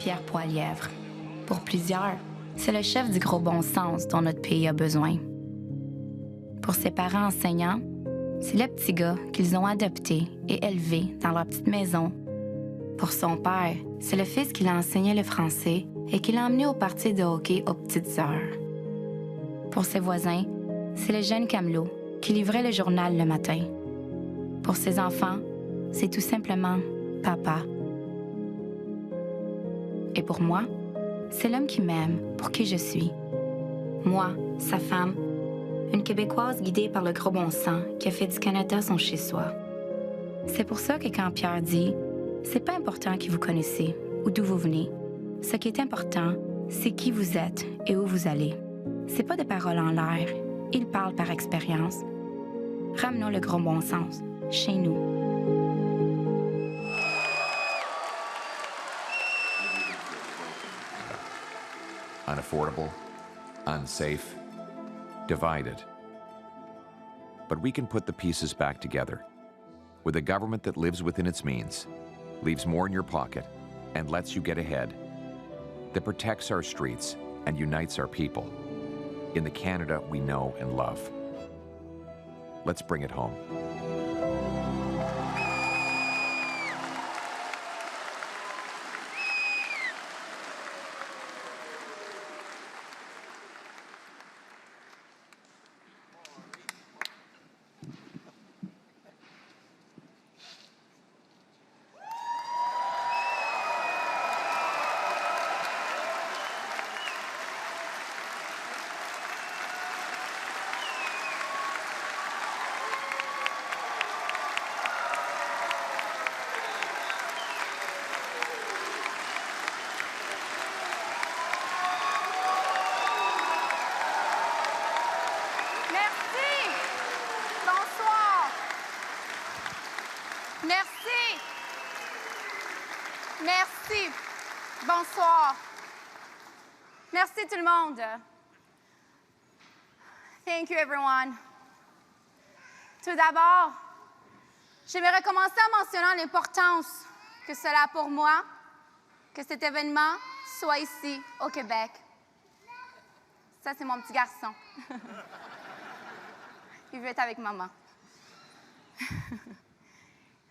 Pierre Poilievre. Pour plusieurs, c'est le chef du gros bon sens dont notre pays a besoin. Pour ses parents enseignants, c'est le petit gars qu'ils ont adopté et élevé dans leur petite maison. Pour son père, c'est le fils qui l'a enseigné le français et qui l'a emmené au party de hockey aux petites heures. Pour ses voisins, c'est le jeune camelot qui livrait le journal le matin. Pour ses enfants, c'est tout simplement papa. Et pour moi, c'est l'homme qui m'aime pour qui je suis. Moi, sa femme, une Québécoise guidée par le gros bon sens qui a fait du Canada son chez-soi. C'est pour ça que quand Pierre dit « C'est pas important qui vous connaissez ou d'où vous venez. Ce qui est important, c'est qui vous êtes et où vous allez. » C'est pas des paroles en l'air. Il parle par expérience. Ramenons le gros bon sens chez nous. Unaffordable, unsafe, divided. But we can put the pieces back together with a government that lives within its means, leaves more in your pocket, and lets you get ahead, that protects our streets and unites our people in the Canada we know and love. Let's bring it home. Merci. Merci. Bonsoir. Merci tout le monde. Thank you, everyone. Tout d'abord, j'aimerais commencer en mentionnant l'importance que cela a pour moi que cet événement soit ici, au Québec. Ça, c'est mon petit garçon. Il veut être avec maman.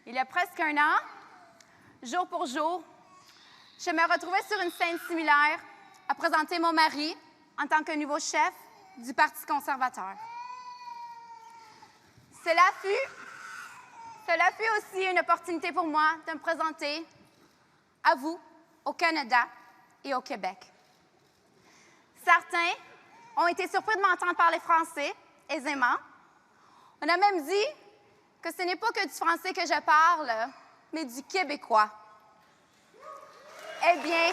Il y a presque un an, jour pour jour, je me retrouvais sur une scène similaire à présenter mon mari en tant que nouveau chef du Parti conservateur. Cela fut aussi une opportunité pour moi de me présenter à vous, au Canada et au Québec. Certains ont été surpris de m'entendre parler français aisément. On a même dit que ce n'est pas que du français que je parle, mais du québécois. Eh bien,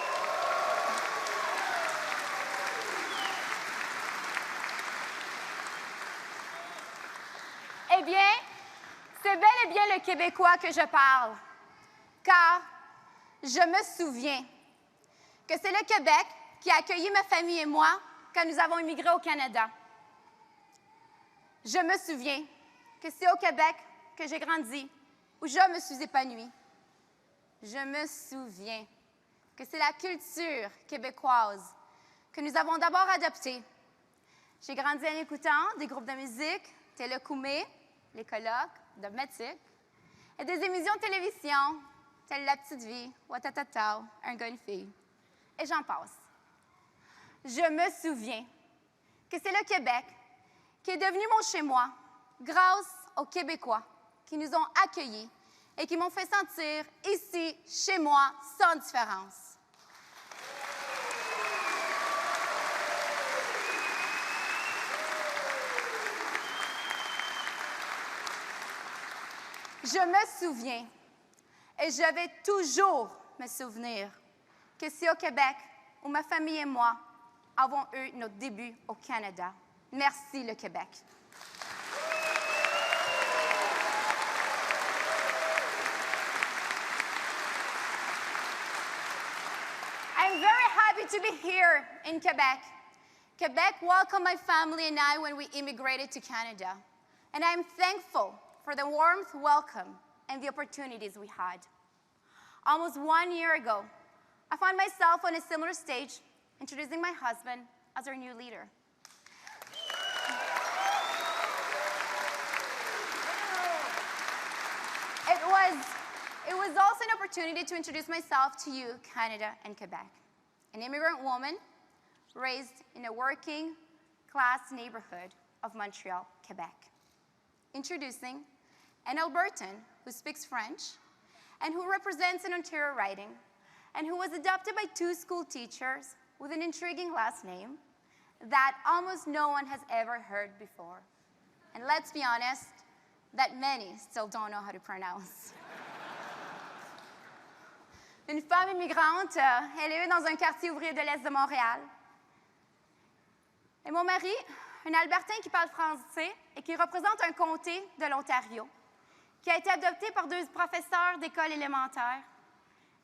c'est bel et bien le québécois que je parle, car je me souviens que c'est le Québec qui a accueilli ma famille et moi quand nous avons immigré au Canada. Je me souviens que c'est au Québec que j'ai grandi, où je me suis épanouie. Je me souviens que c'est la culture québécoise que nous avons d'abord adoptée. J'ai grandi en écoutant des groupes de musique, tels le Koumé, les colloques, dogmatiques, et des émissions de télévision, telles La Petite Vie, Watatata, Un gars, une fille, et j'en passe. Je me souviens que c'est le Québec qui est devenu mon chez-moi grâce aux Québécois qui nous ont accueillis et qui m'ont fait sentir ici, chez moi, sans différence. Je me souviens, et je vais toujours me souvenir, que c'est au Québec où ma famille et moi avons eu notre début au Canada. Merci, le Québec. I'm very happy to be here in Quebec. Quebec welcomed my family and I when we immigrated to Canada. And I'm thankful for the warmth welcome and the opportunities we had. Almost 1 year ago, I find myself on a similar stage, introducing my husband as our new leader. It was also an opportunity to introduce myself to you, Canada and Quebec, an immigrant woman raised in a working class neighborhood of Montreal, Quebec. Introducing an Albertan who speaks French and who represents an Ontario riding and who was adopted by 2 school teachers with an intriguing last name that almost no one has ever heard before. And let's be honest, that many still don't know how to pronounce. Une femme immigrante, élevée dans un quartier ouvrier de l'Est de Montréal. Et mon mari, un Albertain qui parle français et qui représente un comté de l'Ontario, qui a été adopté par 2 professeurs d'école élémentaire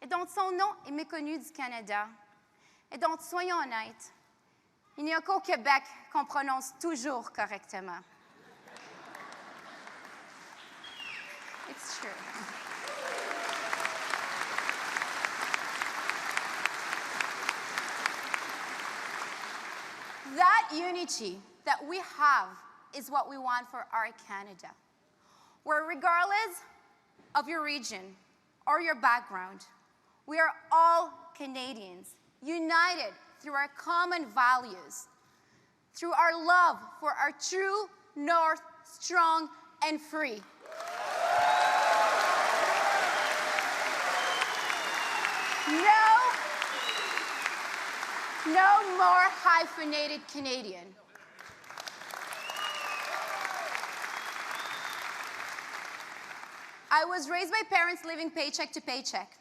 et dont son nom est méconnu du Canada et dont, soyons honnêtes, il n'y a qu'au Québec qu'on prononce toujours correctement. It's true. That unity that we have is what we want for our Canada, where regardless of your region or your background, we are all Canadians, united through our common values, through our love for our true North, strong and free. No more hyphenated Canadian. I was raised by parents living paycheck to paycheck.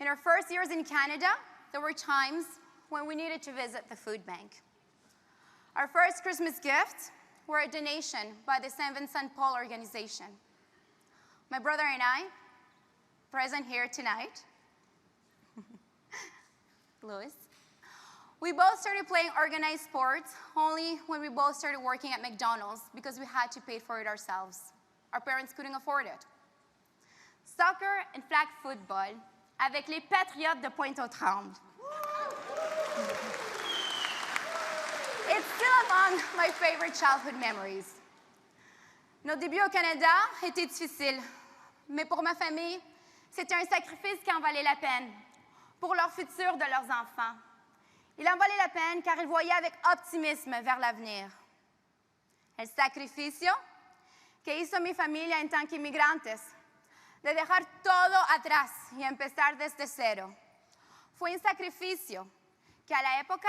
In our first years in Canada, there were times when we needed to visit the food bank. Our first Christmas gift were a donation by the St. Vincent Paul organization. My brother and I, present here tonight, Louis, we both started playing organized sports only when we both started working at McDonald's because we had to pay for it ourselves. Our parents couldn't afford it. Soccer and flag football avec les Patriotes de Pointe-aux-Trembles. It's still among my favorite childhood memories. Nos débuts au Canada étaient difficiles, mais pour ma famille, c'était un sacrifice qui en valait la peine pour leur futur de leurs enfants. Il en valait la peine car ils voyaient avec optimisme vers l'avenir. El sacrificio que hizo mi familia en tant qu'inmigrantes, de dejar todo atrás y empezar desde cero. Fue un sacrificio que a la época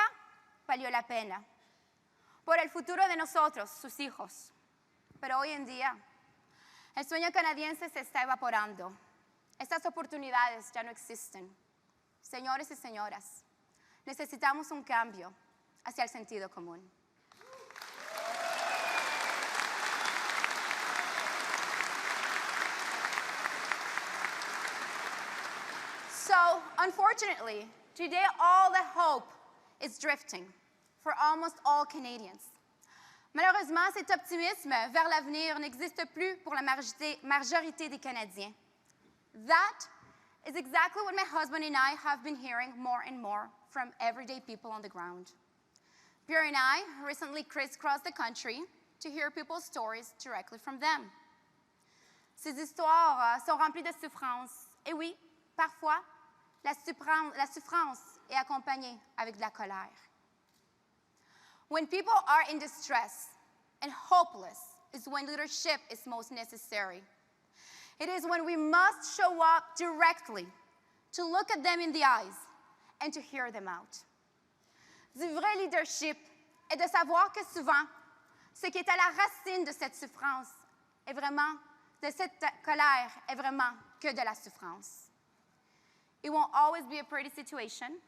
valió la pena por el futuro de nosotros, sus hijos. Pero hoy en día, el sueño canadiense se está evaporando. Estas oportunidades ya no existen. Señores y señoras, necesitamos un cambio hacia el sentido común. So, unfortunately, today all the hope is drifting for almost all Canadians. Malheureusement, cet optimisme vers l'avenir n'existe plus pour la majorité des Canadiens. That is exactly what my husband and I have been hearing more and more from everyday people on the ground. Pierre and I recently crisscrossed the country to hear people's stories directly from them. Ces histoires sont remplies de souffrance. Et oui, parfois, la souffrance est accompagnée avec de la colère. When people are in distress and hopeless is when leadership is most necessary. It is when we must show up directly to look at them in the eyes and to hear them out. Du vrai leadership est de savoir que souvent, ce qui est à la racine de cette souffrance est vraiment, de cette colère est vraiment que de la souffrance. It won't always be a pretty situation,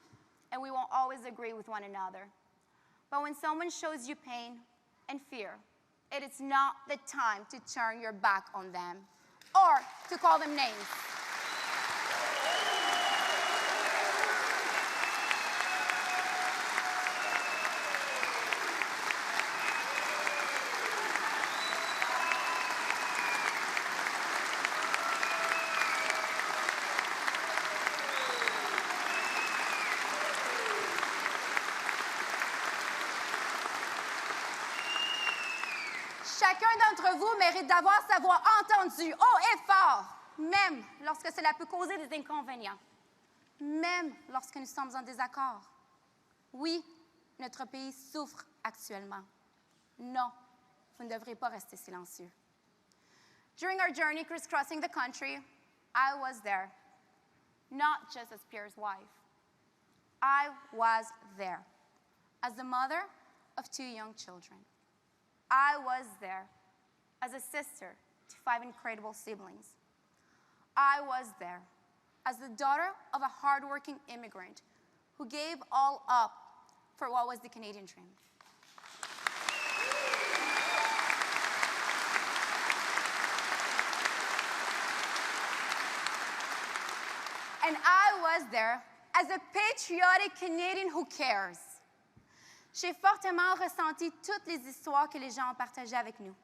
and we won't always agree with one another. But when someone shows you pain and fear, it is not the time to turn your back on them or to call them names. chacun d'entre vous mérite d'avoir sa voix entendue haut et fort, même lorsque cela peut causer des inconvénients, même lorsque nous sommes en désaccord. Oui, notre pays souffre actuellement. Non, vous ne devrez pas rester silencieux. During our journey crisscrossing the country, I was there, not just as Pierre's wife. I was there as the mother of 2 young children. I was there as a sister to 5 incredible siblings. I was there as the daughter of a hardworking immigrant who gave all up for what was the Canadian dream. And I was there as a patriotic Canadian who cares. J'ai fortement ressenti toutes les histoires que les gens ont partagées avec nous.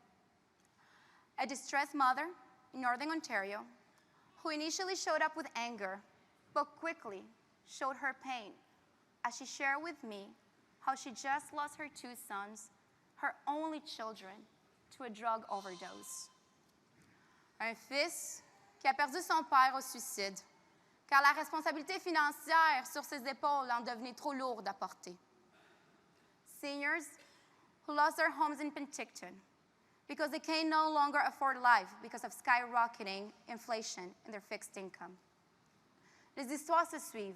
A distressed mother in Northern Ontario who initially showed up with anger, but quickly showed her pain as she shared with me how she just lost her 2 sons, her only children, to a drug overdose. Un fils qui a perdu son père au suicide, car la responsabilité financière sur ses épaules en devenait trop lourde à porter. Seniors who lost their homes in Penticton because they can no longer afford life because of skyrocketing inflation in their fixed income. Les histoires se suivent,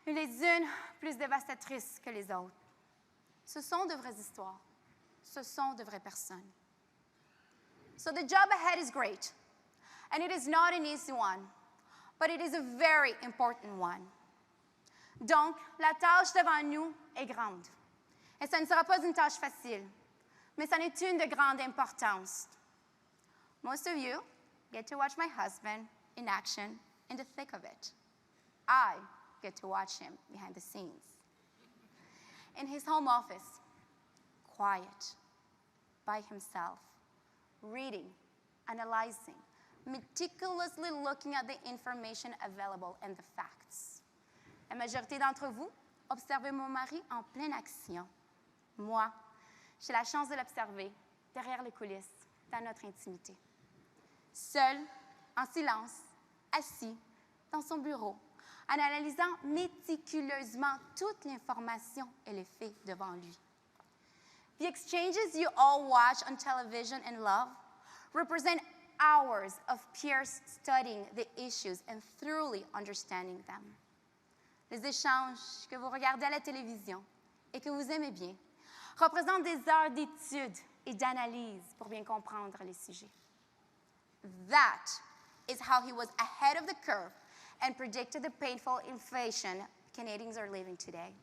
les unes plus dévastatrices que les autres. Ce sont de vraies histoires. Ce sont de vraies personnes. So the job ahead is great, and it is not an easy one, but it is a very important one. Donc, la tâche devant nous est grande. Et ça ne sera pas une tâche facile, mais ça en est une de grande importance. Most of you get to watch my husband in action in the thick of it. I get to watch him behind the scenes. In his home office, quiet, by himself, reading, analyzing, meticulously looking at the information available and the facts. La majorité d'entre vous observez mon mari en pleine action. Moi, j'ai la chance de l'observer derrière les coulisses, dans notre intimité. Seul, en silence, assis dans son bureau, en analysant méticuleusement toute l'information et les faits devant lui. The exchanges you all watch on television and love represent hours of Pierre's studying the issues and thoroughly understanding them. Les échanges que vous regardez à la télévision et que vous aimez bien représentent des heures d'études et d'analyse pour bien comprendre les sujets. That is how he was ahead of the curve and predicted the painful inflation Canadians are living today.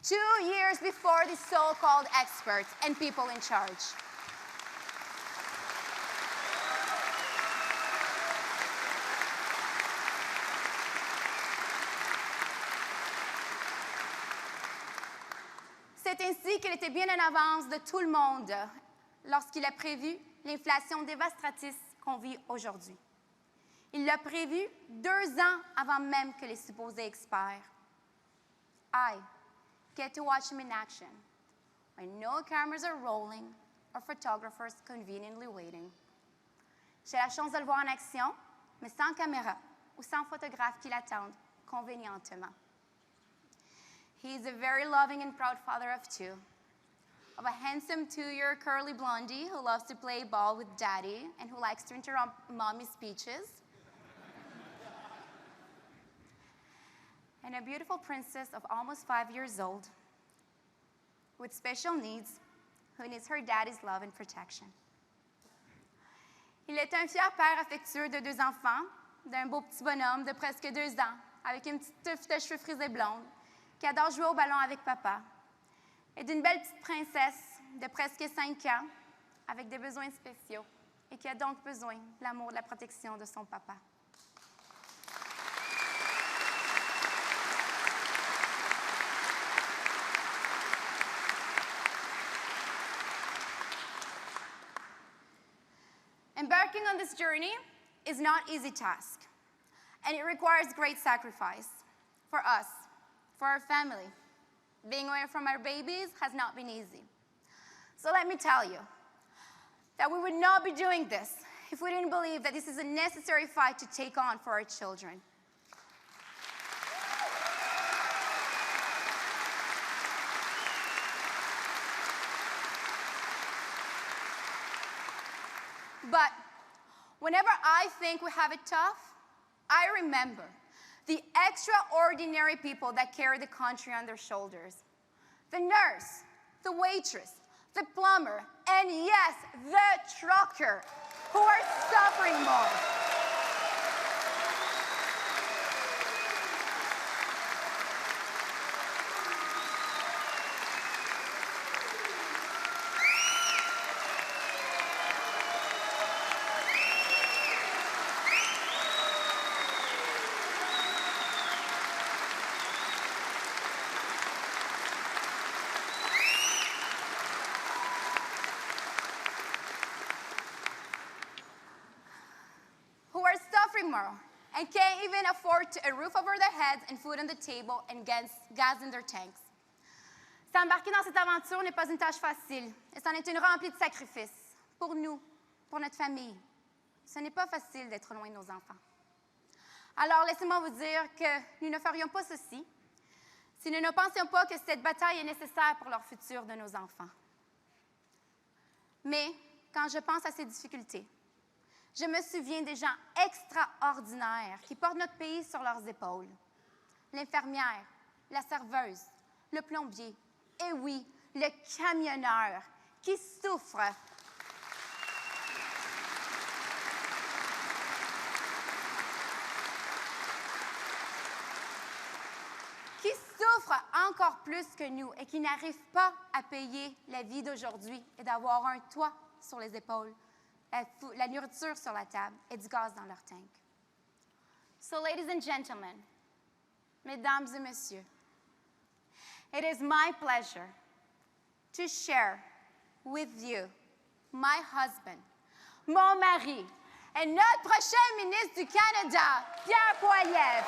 2 years before the so-called experts and people in charge. C'est ainsi qu'il était bien en avance de tout le monde lorsqu'il a prévu l'inflation dévastatrice qu'on vit aujourd'hui. Il l'a prévu 2 ans avant même que les supposés experts. I get to watch him in action when no cameras are rolling or photographers conveniently waiting. J'ai la chance de le voir en action, mais sans caméra ou sans photographe qui l'attendent convenientement. He is a very loving and proud father of 2, of a handsome 2-year curly blondie who loves to play ball with daddy and who likes to interrupt mommy's speeches, and a beautiful princess of almost 5 years old with special needs who needs her daddy's love and protection. Il est un fier père affectueux de 2 enfants, d'un beau petit bonhomme de presque 2 ans, avec une petite touffe de cheveux frisés blondes, qui adore jouer au ballon avec papa, et d'une belle petite princesse de presque 5 ans, avec des besoins spéciaux, et qui a donc besoin de l'amour et de la protection de son papa. Embarking on this journey is not an easy task, and it requires great sacrifice for us, for our family. Being away from our babies has not been easy. So let me tell you, that we would not be doing this if we didn't believe that this is a necessary fight to take on for our children. But whenever I think we have it tough, I remember the extraordinary people that carry the country on their shoulders. The nurse, the waitress, the plumber, and yes, the trucker, who are suffering more. More and can't even afford a roof over their heads and food on the table and gas in their tanks. S'embarquer dans cette aventure n'est pas une tâche facile et c'en est une remplie de sacrifices pour nous, pour notre famille. Ce n'est pas facile d'être loin de nos enfants. Alors laissez-moi vous dire que nous ne ferions pas ceci si nous ne pensions pas que cette bataille est nécessaire pour leur futur de nos enfants. Mais quand je pense à ces difficultés, je me souviens des gens extraordinaires qui portent notre pays sur leurs épaules. L'infirmière, la serveuse, le plombier, et oui, le camionneur qui souffre. Qui souffre encore plus que nous et qui n'arrive pas à payer la vie d'aujourd'hui et d'avoir un toit sur les épaules, la nourriture sur la table et du gaz dans leur tank. So, ladies and gentlemen, mesdames et messieurs, it is my pleasure to share with you my husband, mon mari, et notre prochain ministre du Canada, Pierre Poilievre.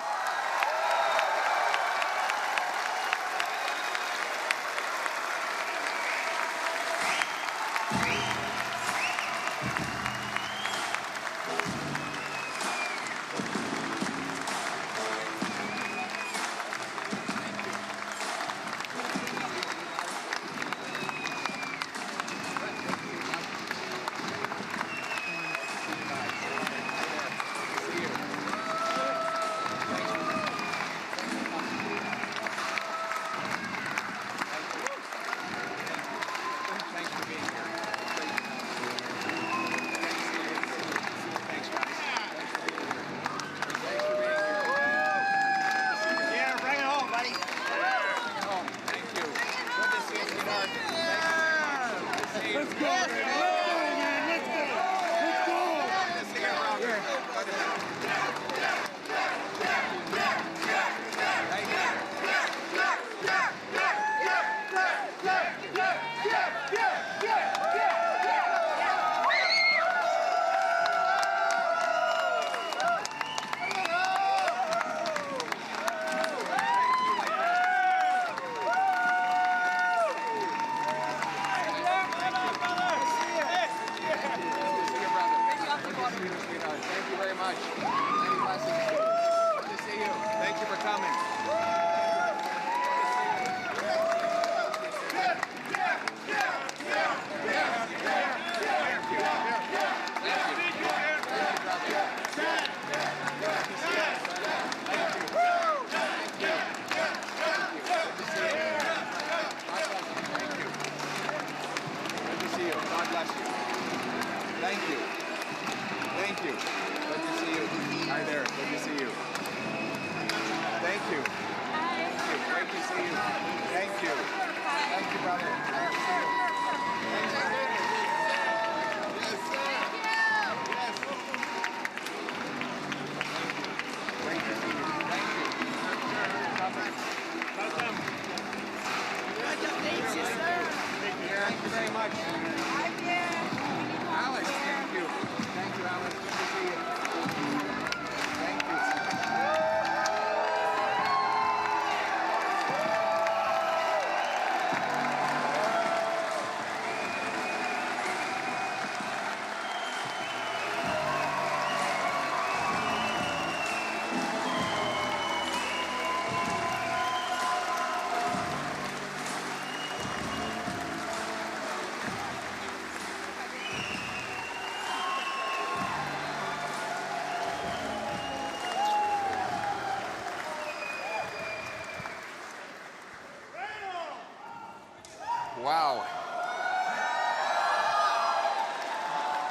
Wow.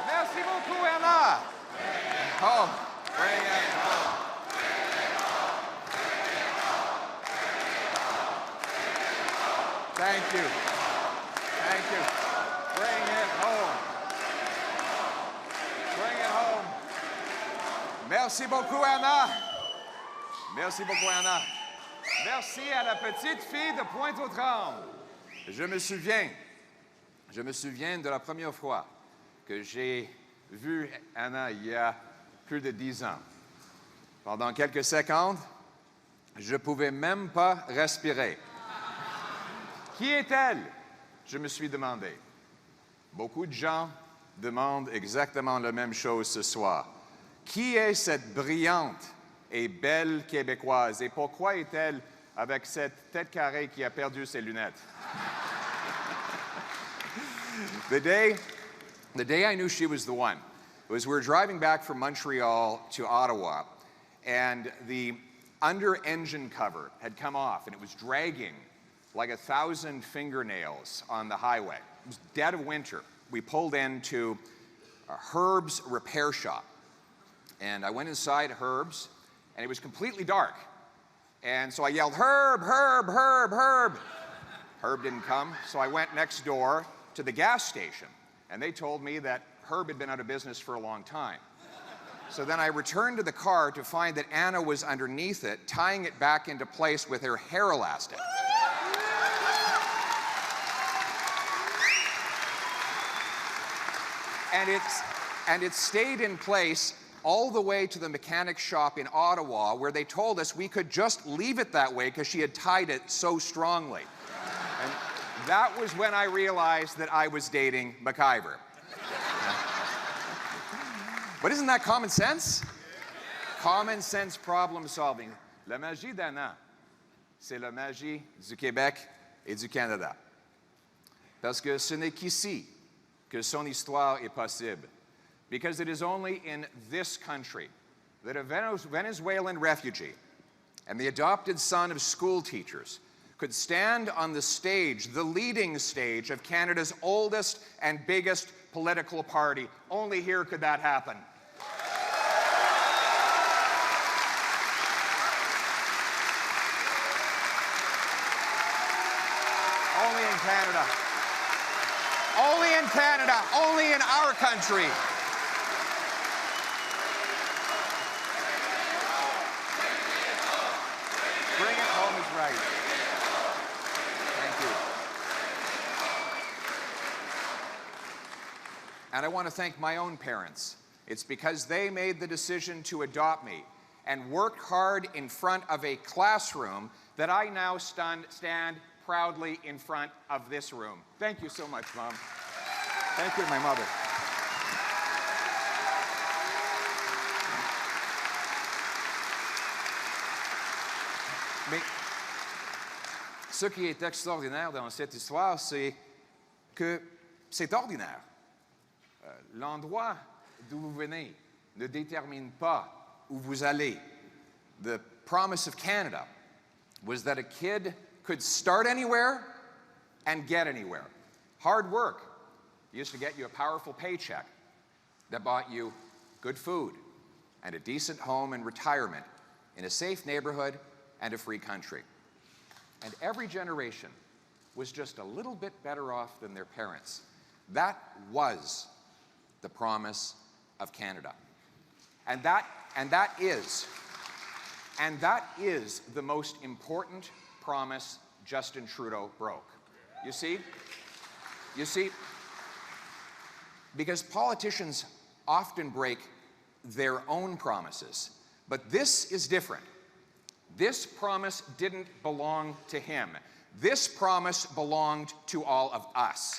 Merci beaucoup, Anna. Home. Bring it home. Thank you. Thank you. Bring it home. Bring it home. Merci beaucoup, Anna. Merci beaucoup, Anna. Merci à la petite fille de Pointe-aux-Trembles. Je me souviens de la première fois que j'ai vu Anna il y a plus de 10 ans. Pendant quelques secondes, je ne pouvais même pas respirer. Qui est-elle? Je me suis demandé. Beaucoup de gens demandent exactement la même chose ce soir. Qui est cette brillante et belle Québécoise et pourquoi est-elle avec cette tête carrée qui a perdu ses lunettes? The day I knew she was the one was we were driving back from Montreal to Ottawa, and the under-engine cover had come off, and it was dragging like 1,000 fingernails on the highway. It was dead of winter. We pulled into Herb's repair shop, and I went inside Herb's, and it was completely dark. And so I yelled, "Herb, Herb, Herb, Herb." Herb didn't come, so I went next door to the gas station, and they told me that Herb had been out of business for a long time. So then I returned to the car to find that Anna was underneath it, tying it back into place with her hair elastic. And it stayed in place all the way to the mechanic shop in Ottawa, where they told us we could just leave it that way because she had tied it so strongly. And that was when I realized that I was dating MacIver. But isn't that common sense? Common sense problem solving. La magie d'Anna, c'est la magie du Québec et du Canada. Parce que ce n'est qu'ici que son histoire est possible. Because it is only in this country that a Venezuelan refugee and the adopted son of school teachers could stand on the stage, the leading stage of Canada's oldest and biggest political party. Only here could that happen. Only in Canada. Only in Canada. Only in our country. Bring it home is right. Thank you. And I want to thank my own parents. It's because they made the decision to adopt me and worked hard in front of a classroom that I now stand proudly in front of this room. Thank you so much, Mom. Thank you, my mother. Mais ce qui est extraordinaire dans cette histoire, c'est que c'est ordinaire. L'endroit d'où vous venez ne détermine pas où vous allez. The promise of Canada was that a kid could start anywhere and get anywhere. Hard work used to get you a powerful paycheck that bought you good food and a decent home and retirement in a safe neighborhood and a free country. And every generation was just a little bit better off than their parents. That was the promise of Canada. And that is the most important promise Justin Trudeau broke. You see, because politicians often break their own promises, but this is different. This promise didn't belong to him. This promise belonged to all of us.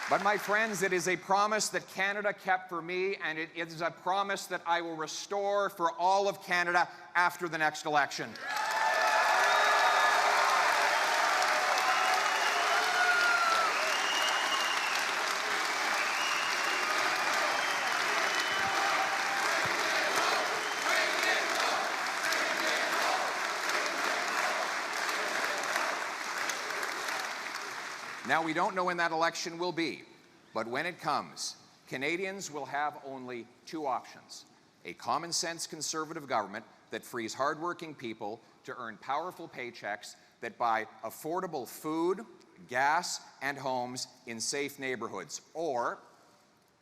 But my friends, it is a promise that Canada kept for me, and it is a promise that I will restore for all of Canada after the next election. Now, we don't know when that election will be, but when it comes, Canadians will have only two options: a common-sense conservative government that frees hardworking people to earn powerful paychecks that buy affordable food, gas, and homes in safe neighborhoods, or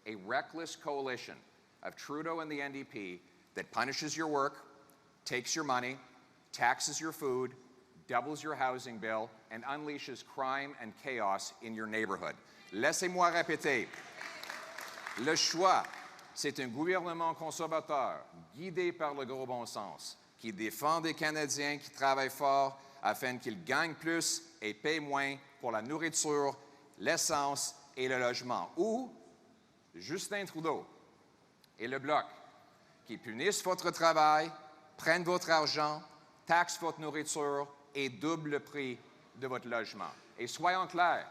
a reckless coalition of Trudeau and the NDP that punishes your work, takes your money, taxes your food, doubles your housing bill, and unleashes crime and chaos in your neighborhood. Laissez-moi répéter. Le choix, c'est un gouvernement conservateur, guidé par le gros bon sens, qui défend des Canadiens qui travaillent fort afin qu'ils gagnent plus et paient moins pour la nourriture, l'essence et le logement. Ou Justin Trudeau et le Bloc, qui punissent votre travail, prennent votre argent, taxent votre nourriture et doublent le prix de votre logement. Et soyons clairs,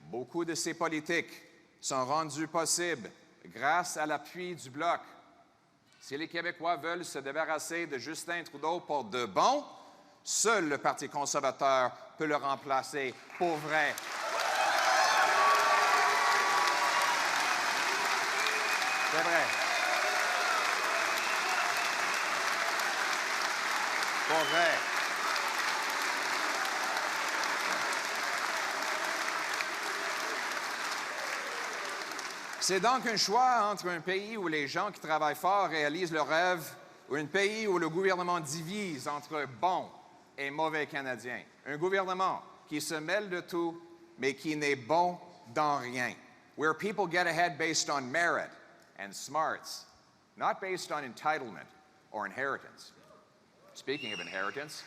beaucoup de ces politiques sont rendues possibles grâce à l'appui du Bloc. Si les Québécois veulent se débarrasser de Justin Trudeau pour de bon, seul le Parti conservateur peut le remplacer pour vrai. C'est vrai. Pour vrai. C'est donc un choix entre un pays où les gens qui travaillent fort réalisent leurs rêves ou un pays où le gouvernement divise entre bons et mauvais Canadiens. Un gouvernement qui se mêle de tout, mais qui n'est bon dans rien. Where people get ahead based on merit and smarts, not based on entitlement or inheritance. Speaking of inheritance,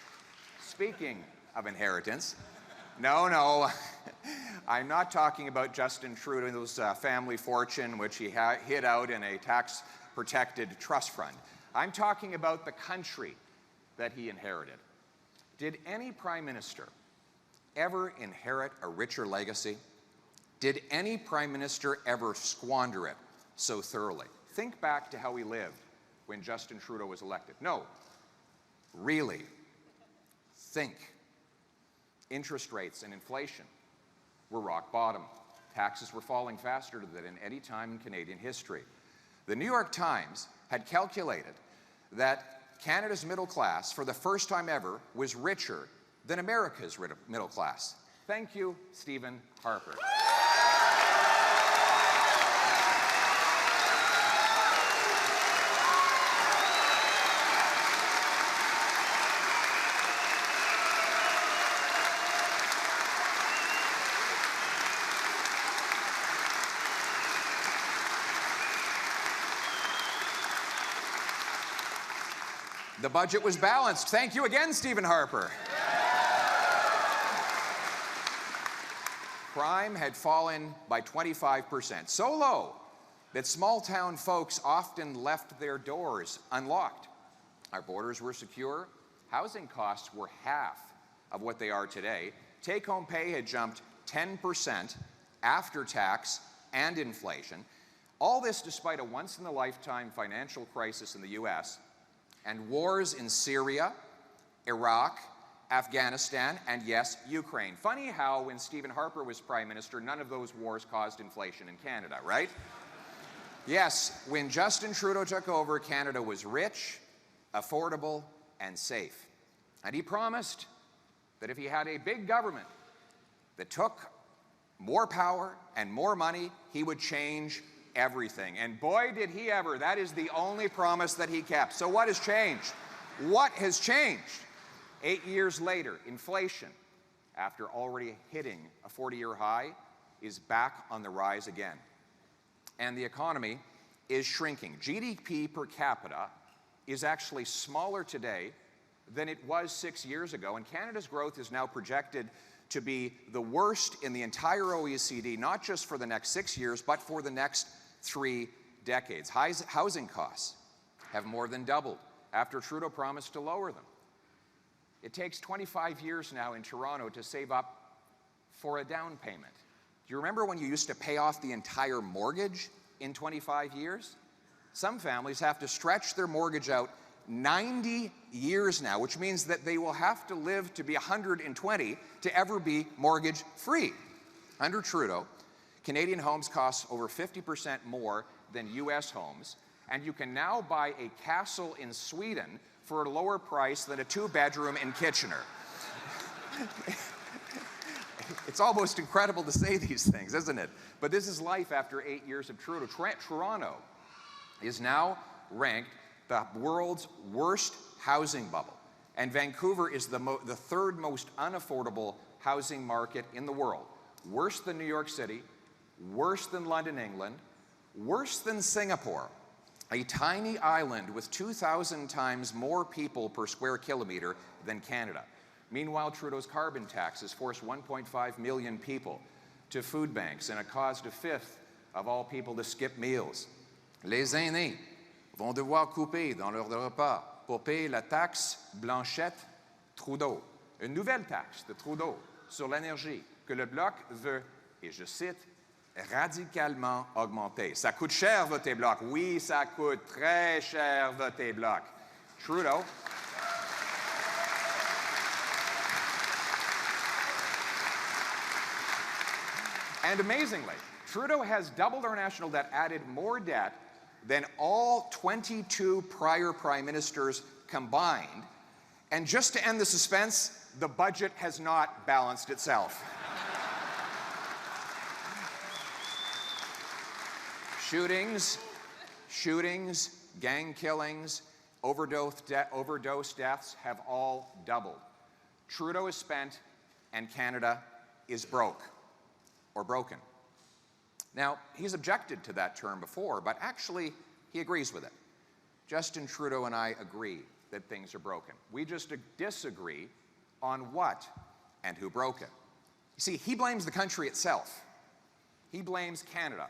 no, I'm not talking about Justin Trudeau's family fortune, which he hid out in a tax-protected trust fund. I'm talking about the country that he inherited. Did any prime minister ever inherit a richer legacy? Did any prime minister ever squander it so thoroughly? Think back to how he lived when Justin Trudeau was elected. No, really, think. Interest rates and inflation were rock bottom. Taxes were falling faster than in any time in Canadian history. The New York Times had calculated that Canada's middle class, for the first time ever, was richer than America's middle class. Thank you, Stephen Harper. The budget was balanced. Thank you again, Stephen Harper. Crime had fallen by 25%, so low that small-town folks often left their doors unlocked. Our borders were secure. Housing costs were half of what they are today. Take-home pay had jumped 10% after tax and inflation. All this despite a once-in-a-lifetime financial crisis in the U.S., and wars in Syria, Iraq, Afghanistan, and yes, Ukraine. Funny how when Stephen Harper was Prime Minister, none of those wars caused inflation in Canada, right? Yes, when Justin Trudeau took over, Canada was rich, affordable, and safe. And he promised that if he had a big government that took more power and more money, he would change everything. And boy, did he ever. That is the only promise that he kept. So what has changed? What has changed? 8 years later, inflation, after already hitting a 40-year high, is back on the rise again. And the economy is shrinking. GDP per capita is actually smaller today than it was 6 years ago, and Canada's growth is now projected to be the worst in the entire OECD, not just for the next 6 years, but for the next 3 decades. Housing costs have more than doubled after Trudeau promised to lower them. It takes 25 years now in Toronto to save up for a down payment. Do you remember when you used to pay off the entire mortgage in 25 years? Some families have to stretch their mortgage out 90 years now, which means that they will have to live to be 120 to ever be mortgage free. Under Trudeau, Canadian homes cost over 50% more than US homes, and you can now buy a castle in Sweden for a lower price than a 2-bedroom in Kitchener. It's almost incredible to say these things, isn't it? But this is life after 8 years of Trudeau. Toronto is now ranked the world's worst housing bubble, and Vancouver is the third most unaffordable housing market in the world. Worse than New York City, worse than London, England, worse than Singapore, a tiny island with 2,000 times more people per square kilometer than Canada. Meanwhile, Trudeau's carbon taxes forced 1.5 million people to food banks, and it caused a fifth of all people to skip meals. Les aînés vont devoir couper dans leur repas pour payer la taxe Blanchette Trudeau, une nouvelle taxe de Trudeau sur l'énergie que le Bloc veut, et je cite, radicalement augmenter. Ça coûte cher voter Bloc. Oui, ça coûte très cher voter Bloc. Trudeau. And amazingly, Trudeau has doubled our national debt, added more debt than all 22 prior prime ministers combined. And just to end the suspense, the budget has not balanced itself. Shootings, gang killings, overdose deaths have all doubled. Trudeau is spent, and Canada is broke. Or broken. Now, he's objected to that term before, but actually, he agrees with it. Justin Trudeau and I agree that things are broken. We just disagree on what and who broke it. You see, he blames the country itself. He blames Canada.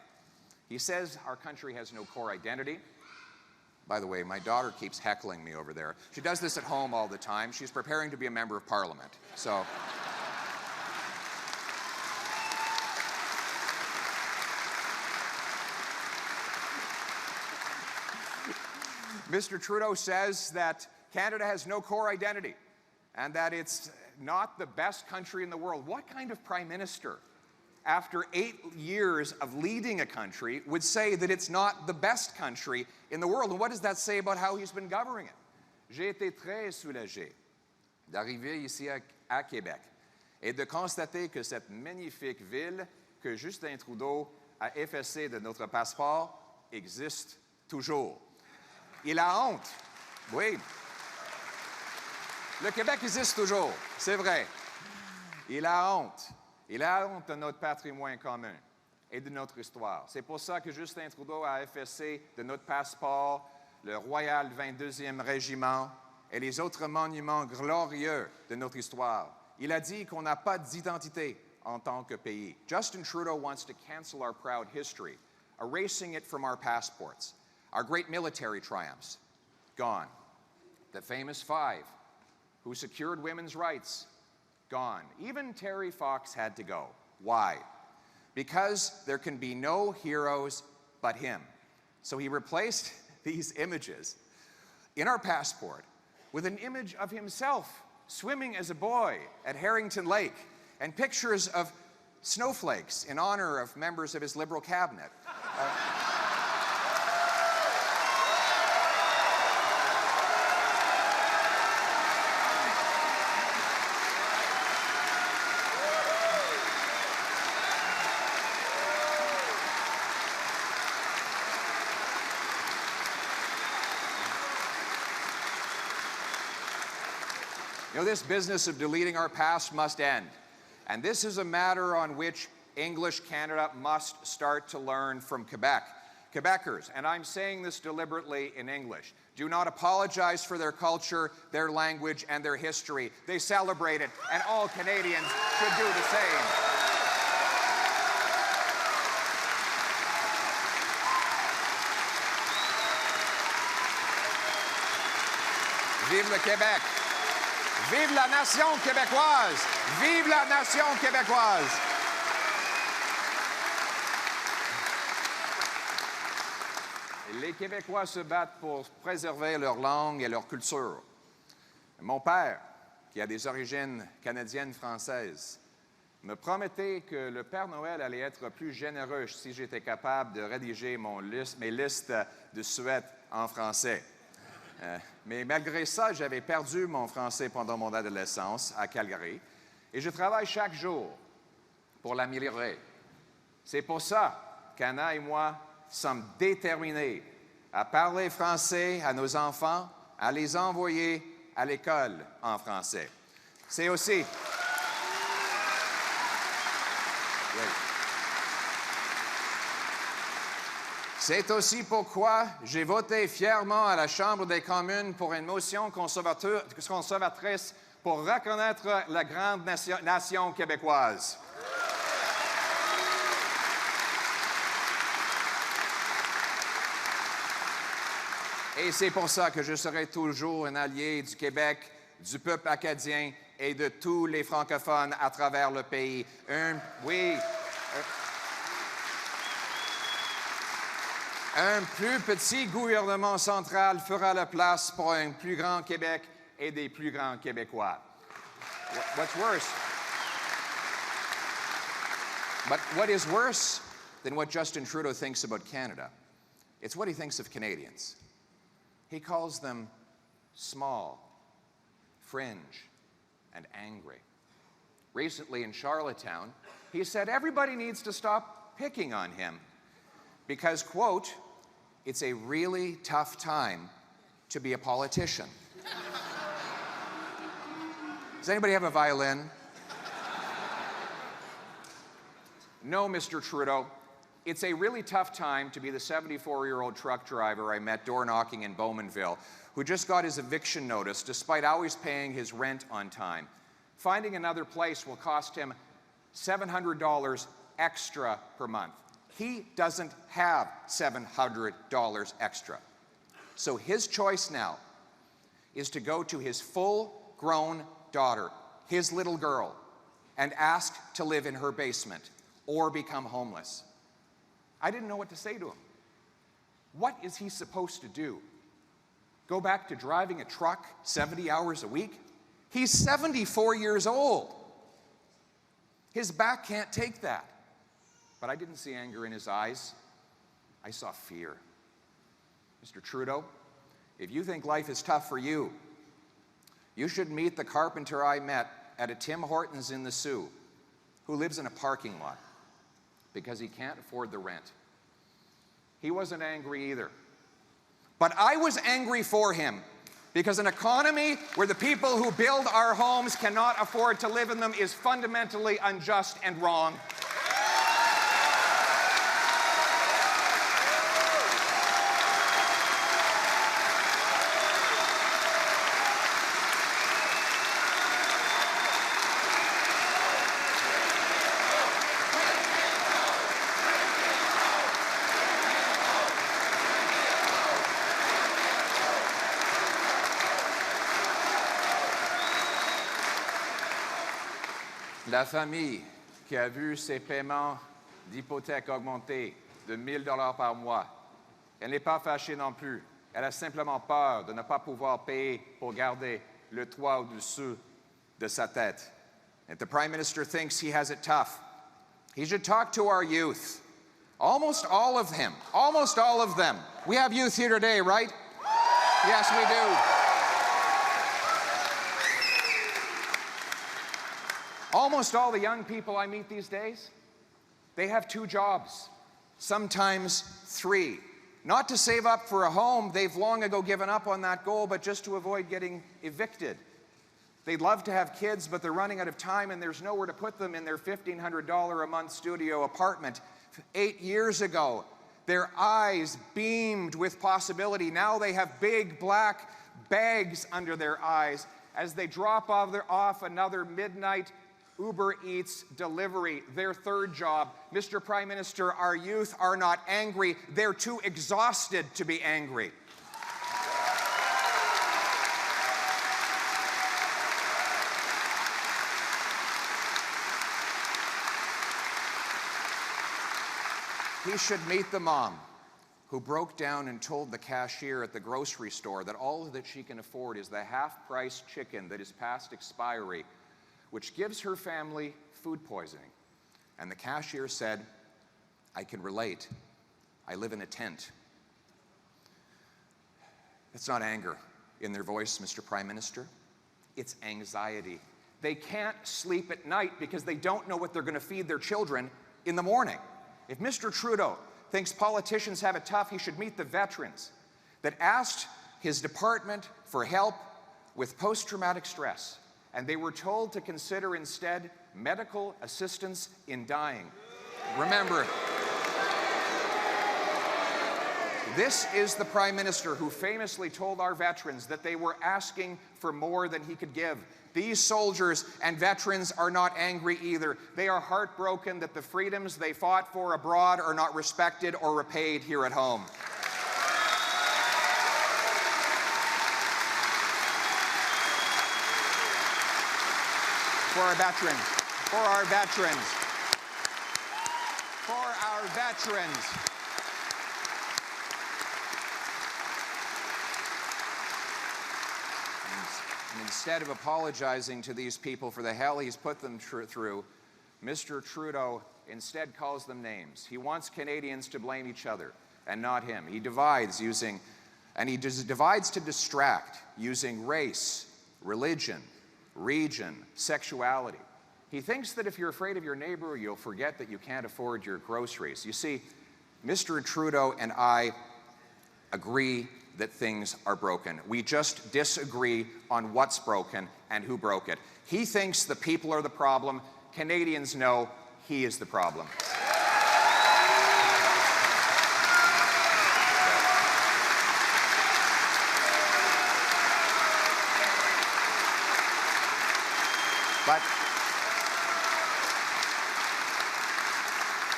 He says our country has no core identity. By the way, my daughter keeps heckling me over there. She does this at home all the time. She's preparing to be a member of Parliament, so... Mr. Trudeau says that Canada has no core identity and that it's not the best country in the world. What kind of prime minister, after 8 years of leading a country, would say that it's not the best country in the world? And what does that say about how he's been governing it? J'ai été très soulagé d'arriver ici à Québec et de constater que cette magnifique ville que Justin Trudeau a effacée de notre passeport existe toujours. Il a honte. Oui. Le Québec existe toujours, c'est vrai. Il a honte. Il a honte de notre patrimoine commun et de notre histoire. C'est pour ça que Justin Trudeau a effacé de notre passeport le Royal 22e Régiment et les autres monuments glorieux de notre histoire. Il a dit qu'on n'a pas d'identité en tant que pays. Justin Trudeau wants to cancel our proud history, erasing it from our passports. Our great military triumphs, gone. The famous 5, who secured women's rights, gone. Even Terry Fox had to go. Why? Because there can be no heroes but him. So he replaced these images in our passport with an image of himself swimming as a boy at Harrington Lake and pictures of snowflakes in honor of members of his Liberal cabinet. You know, this business of deleting our past must end. And this is a matter on which English Canada must start to learn from Quebec. Quebecers, and I'm saying this deliberately in English, do not apologize for their culture, their language, and their history. They celebrate it, and all Canadians should do the same. Vive le Québec! Vive la nation québécoise! Vive la nation québécoise! Les Québécois se battent pour préserver leur langue et leur culture. Mon père, qui a des origines canadiennes-françaises, me promettait que le Père Noël allait être plus généreux si j'étais capable de rédiger mes listes de souhaits en français. Mais malgré ça, j'avais perdu mon français pendant mon adolescence à Calgary et je travaille chaque jour pour l'améliorer. C'est pour ça qu'Anna et moi sommes déterminés à parler français à nos enfants, à les envoyer à l'école en français. C'est aussi... C'est aussi pourquoi j'ai voté fièrement à la Chambre des communes pour une motion conservatrice pour reconnaître la grande nation québécoise. Et c'est pour ça que je serai toujours un allié du Québec, du peuple acadien et de tous les francophones à travers le pays. Un plus petit gouvernement central fera la place pour un plus grand Québec et des plus grands Québécois. What is worse than what Justin Trudeau thinks about Canada? It's what he thinks of Canadians. He calls them small, fringe, and angry. Recently in Charlottetown, he said everybody needs to stop picking on him because, quote, it's a really tough time to be a politician. Does anybody have a violin? No, Mr. Trudeau. It's a really tough time to be the 74-year-old truck driver I met door knocking in Bowmanville, who just got his eviction notice despite always paying his rent on time. Finding another place will cost him $700 extra per month. He doesn't have $700 extra. So his choice now is to go to his full-grown daughter, his little girl, and ask to live in her basement or become homeless. I didn't know what to say to him. What is he supposed to do? Go back to driving a truck 70 hours a week? He's 74 years old. His back can't take that. But I didn't see anger in his eyes. I saw fear. Mr. Trudeau, if you think life is tough for you, you should meet the carpenter I met at a Tim Hortons in the Sioux, who lives in a parking lot because he can't afford the rent. He wasn't angry either. But I was angry for him because an economy where the people who build our homes cannot afford to live in them is fundamentally unjust and wrong. La famille qui a vu ses paiements d'hypothèque augmenter de 1 000 $ par mois, elle n'est pas fâchée non plus. Elle a simplement peur de ne pas pouvoir payer pour garder le toit au-dessus de sa tête. If the Prime Minister thinks he has it tough, he should talk to our youth. Almost all of them. We have youth here today, right? Yes, we do. Almost all the young people I meet these days, they have 2 jobs, sometimes 3. Not to save up for a home, they've long ago given up on that goal, but just to avoid getting evicted. They'd love to have kids, but they're running out of time and there's nowhere to put them in their $1,500 a month studio apartment. 8 years ago, their eyes beamed with possibility. Now they have big black bags under their eyes as they drop off another midnight Uber Eats delivery, their 3rd job. Mr. Prime Minister, our youth are not angry. They're too exhausted to be angry. He should meet the mom who broke down and told the cashier at the grocery store that all that she can afford is the half-price chicken that is past expiry, which gives her family food poisoning. And the cashier said, "I can relate. I live in a tent." It's not anger in their voice, Mr. Prime Minister. It's anxiety. They can't sleep at night because they don't know what they're going to feed their children in the morning. If Mr. Trudeau thinks politicians have it tough, he should meet the veterans that asked his department for help with post-traumatic stress, and they were told to consider instead medical assistance in dying. Remember, this is the Prime Minister who famously told our veterans that they were asking for more than he could give. These soldiers and veterans are not angry either. They are heartbroken that the freedoms they fought for abroad are not respected or repaid here at home. For our veterans, for our veterans, for our veterans. And instead of apologizing to these people for the hell he's put them through, Mr. Trudeau instead calls them names. He wants Canadians to blame each other and not him. He divides divides to distract using race, religion, region, sexuality. He thinks that if you're afraid of your neighbor, you'll forget that you can't afford your groceries. You see, Mr. Trudeau and I agree that things are broken. We just disagree on what's broken and who broke it. He thinks the people are the problem. Canadians know he is the problem.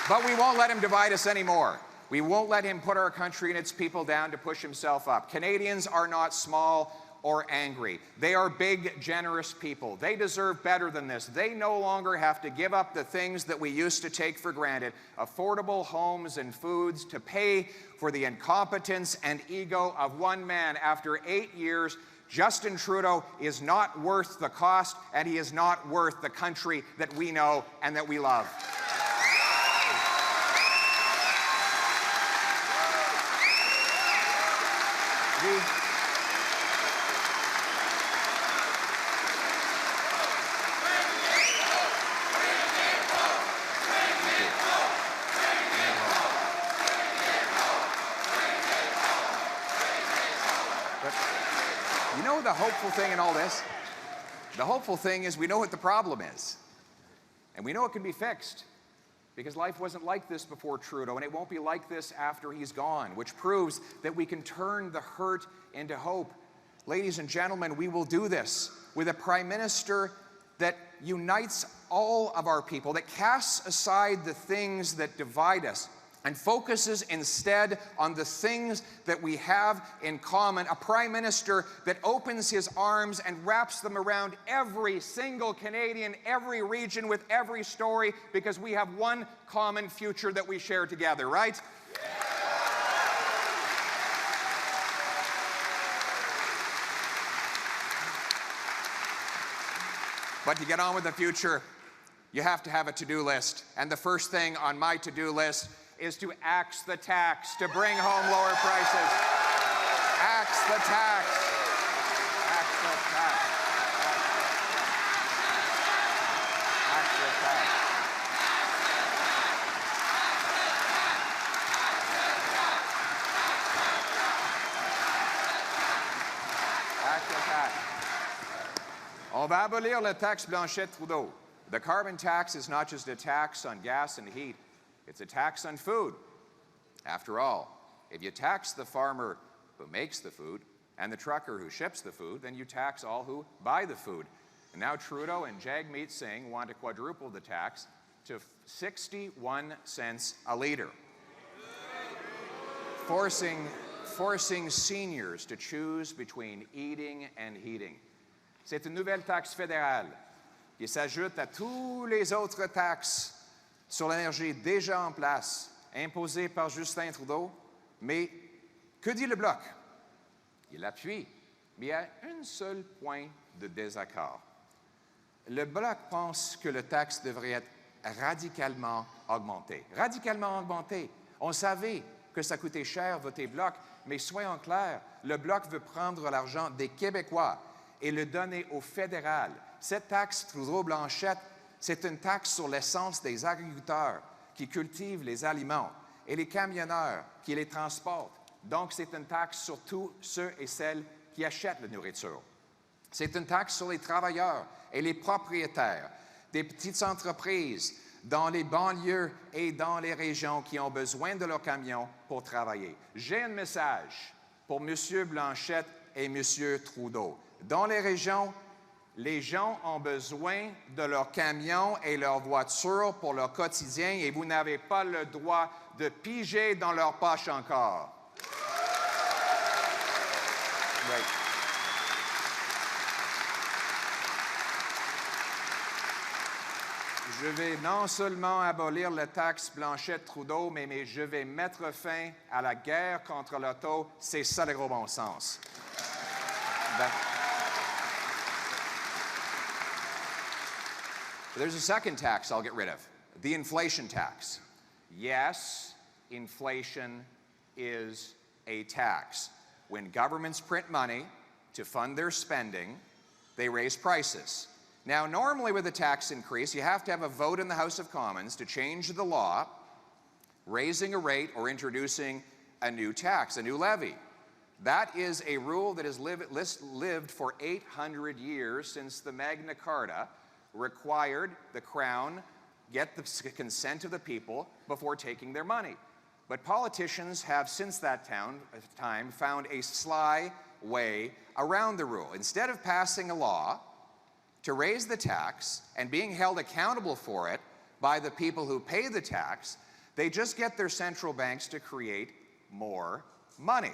But we won't let him divide us anymore. We won't let him put our country and its people down to push himself up. Canadians are not small or angry. They are big, generous people. They deserve better than this. They no longer have to give up the things that we used to take for granted, affordable homes and foods, to pay for the incompetence and ego of one man. After 8 years, Justin Trudeau is not worth the cost, and he is not worth the country that we know and that we love. You know the hopeful thing in all this? The hopeful thing is we know what the problem is. And we know it can be fixed. Because life wasn't like this before Trudeau, and it won't be like this after he's gone, which proves that we can turn the hurt into hope. Ladies and gentlemen, we will do this with a Prime Minister that unites all of our people, that casts aside the things that divide us, and focuses instead on the things that we have in common. A Prime Minister that opens his arms and wraps them around every single Canadian, every region, with every story, because we have one common future that we share together, right? But to get on with the future, you have to have a to-do list. And the first thing on my to-do list is to axe the tax, to bring home lower prices. Axe the tax. Axe the tax. Axe the tax. Axe the tax. On va abolir la taxe Blanchet-Trudeau. The carbon tax is not just a tax on gas and heat. It's a tax on food. After all, if you tax the farmer who makes the food and the trucker who ships the food, then you tax all who buy the food. And now Trudeau and Jagmeet Singh want to quadruple the tax to 61 cents a litre, forcing seniors to choose between eating and heating. C'est une nouvelle taxe fédérale qui s'ajoute à tous les autres taxes sur l'énergie déjà en place, imposée par Justin Trudeau. Mais que dit le Bloc? Il appuie, mais il y a un seul point de désaccord. Le Bloc pense que le taxe devrait être radicalement augmenté. Radicalement augmenté. On savait que ça coûtait cher voter Bloc, mais soyons clairs, le Bloc veut prendre l'argent des Québécois et le donner au fédéral. Cette taxe Trudeau-Blanchette, c'est une taxe sur l'essence des agriculteurs qui cultivent les aliments et les camionneurs qui les transportent. Donc, c'est une taxe sur tous ceux et celles qui achètent la nourriture. C'est une taxe sur les travailleurs et les propriétaires des petites entreprises dans les banlieues et dans les régions qui ont besoin de leurs camions pour travailler. J'ai un message pour M. Blanchette et M. Trudeau. Dans les régions, les gens ont besoin de leurs camions et leurs voitures pour leur quotidien et vous n'avez pas le droit de piger dans leurs poches encore. Right. Je vais non seulement abolir la taxe Blanchette-Trudeau, mais je vais mettre fin à la guerre contre l'auto. C'est ça le gros bon sens. There's a second tax I'll get rid of, the inflation tax. Yes, inflation is a tax. When governments print money to fund their spending, they raise prices. Now, normally with a tax increase, you have to have a vote in the House of Commons to change the law, raising a rate or introducing a new tax, a new levy. That is a rule that has lived for 800 years since the Magna Carta required the Crown get the consent of the people before taking their money. But politicians have since that time found a sly way around the rule. Instead of passing a law to raise the tax and being held accountable for it by the people who pay the tax, they just get their central banks to create more money.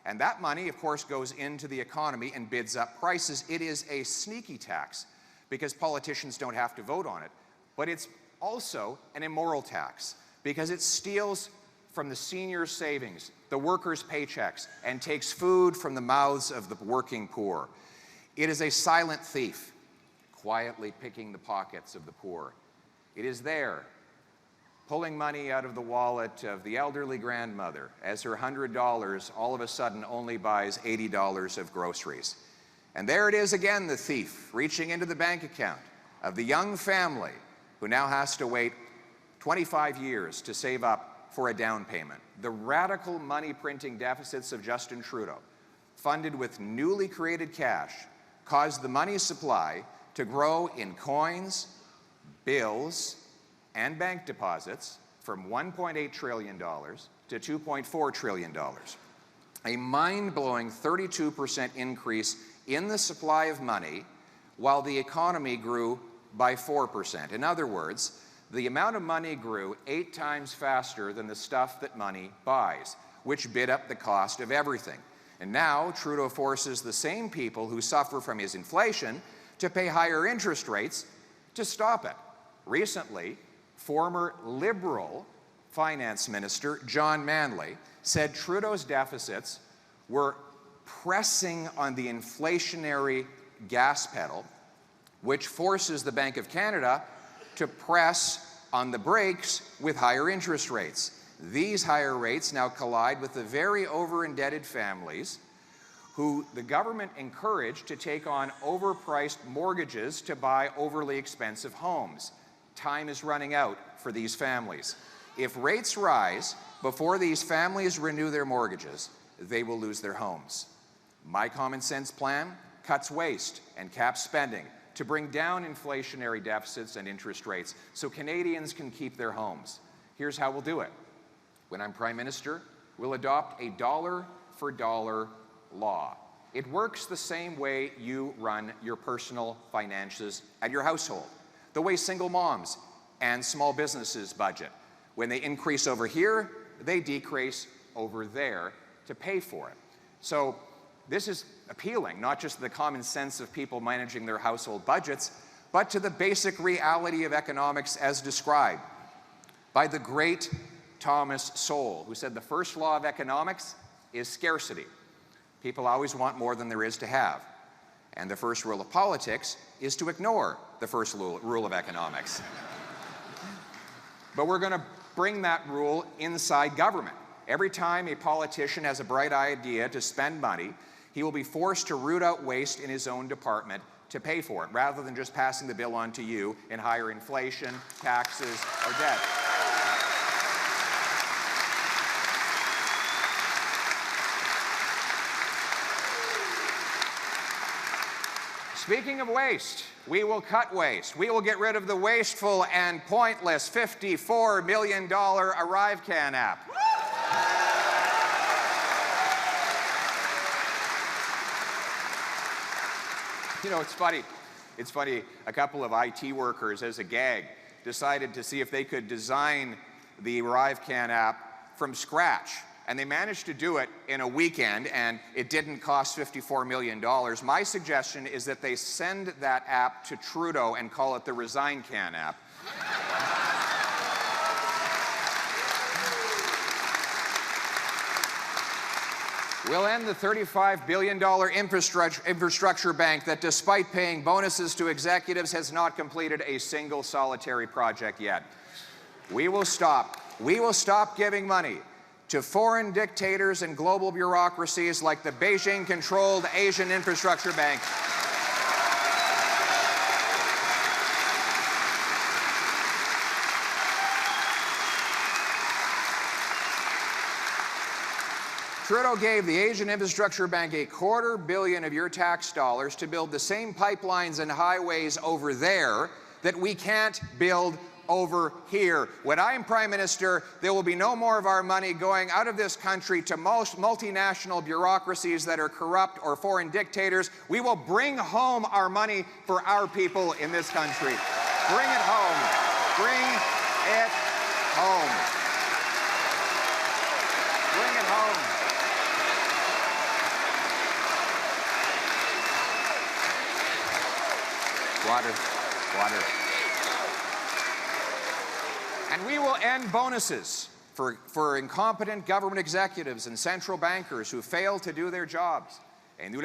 And that money, of course, goes into the economy and bids up prices. It is a sneaky tax because politicians don't have to vote on it. But it's also an immoral tax because it steals from the seniors' savings, the workers' paychecks, and takes food from the mouths of the working poor. It is a silent thief, quietly picking the pockets of the poor. It is there, pulling money out of the wallet of the elderly grandmother as her $100 all of a sudden only buys $80 of groceries. And there it is again, the thief, reaching into the bank account of the young family who now has to wait 25 years to save up for a down payment. The radical money printing deficits of Justin Trudeau, funded with newly created cash, caused the money supply to grow in coins, bills, and bank deposits from $1.8 trillion to $2.4 trillion. A mind-blowing 32% increase in the supply of money while the economy grew by 4%. In other words, the amount of money grew 8 times faster than the stuff that money buys, which bid up the cost of everything. And now Trudeau forces the same people who suffer from his inflation to pay higher interest rates to stop it. Recently, former Liberal Finance Minister John Manley said Trudeau's deficits were pressing on the inflationary gas pedal, which forces the Bank of Canada to press on the brakes with higher interest rates. These higher rates now collide with the very over-indebted families who the government encouraged to take on overpriced mortgages to buy overly expensive homes. Time is running out for these families. If rates rise before these families renew their mortgages, they will lose their homes. My common sense plan cuts waste and caps spending to bring down inflationary deficits and interest rates so Canadians can keep their homes. Here's how we'll do it. When I'm Prime Minister, we'll adopt a dollar-for-dollar law. It works the same way you run your personal finances at your household, the way single moms and small businesses budget. When they increase over here, they decrease over there to pay for it. So this is appealing, not just to the common sense of people managing their household budgets, but to the basic reality of economics as described by the great Thomas Sowell, who said the first law of economics is scarcity. People always want more than there is to have. And the first rule of politics is to ignore the first rule of economics. But we're going to bring that rule inside government. Every time a politician has a bright idea to spend money, he will be forced to root out waste in his own department to pay for it, rather than just passing the bill on to you in higher inflation, taxes, or debt. Speaking of waste, we will cut waste. We will get rid of the wasteful and pointless $54 million ArriveCan app. You know, it's funny. It's funny, a couple of IT workers, as a gag, decided to see if they could design the ArriveCan app from scratch. And they managed to do it in a weekend, and it didn't cost $54 million. My suggestion is that they send that app to Trudeau and call it the ResignCan app. We'll end the $35 billion infrastructure bank that, despite paying bonuses to executives, has not completed a single solitary project yet. We will stop giving money to foreign dictators and global bureaucracies like the Beijing-controlled Asian Infrastructure Bank. Trudeau gave the Asian Infrastructure Bank $250 million of your tax dollars to build the same pipelines and highways over there that we can't build over here. When I'm Prime Minister, there will be no more of our money going out of this country to most multinational bureaucracies that are corrupt or foreign dictators. We will bring home our money for our people in this country. Bring it home. Bring it home. Bring it home. Water. And we will end bonuses for incompetent government executives and central bankers who fail to do their jobs. Et nous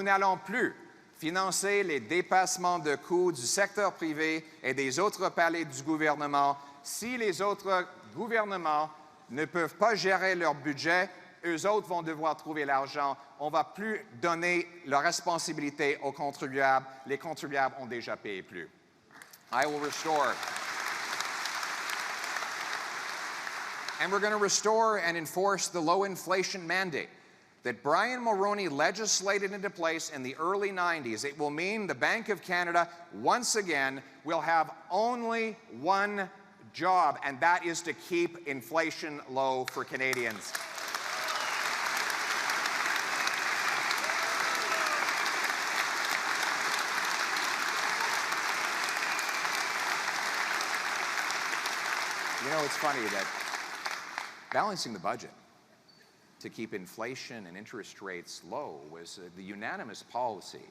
n'allons plus financer les dépassements de coûts du secteur privé et des autres paliers du gouvernement. Si les autres gouvernements ne peuvent pas gérer leur budget, eux autres vont devoir trouver l'argent. On ne va plus donner la responsabilité aux contribuables. Les contribuables ont déjà payé plus. I will restore. And we're going to restore and enforce the low inflation mandate that Brian Mulroney legislated into place in the early 90s. It will mean the Bank of Canada, once again, will have only one job, and that is to keep inflation low for Canadians. You know, it's funny that balancing the budget to keep inflation and interest rates low was the unanimous policy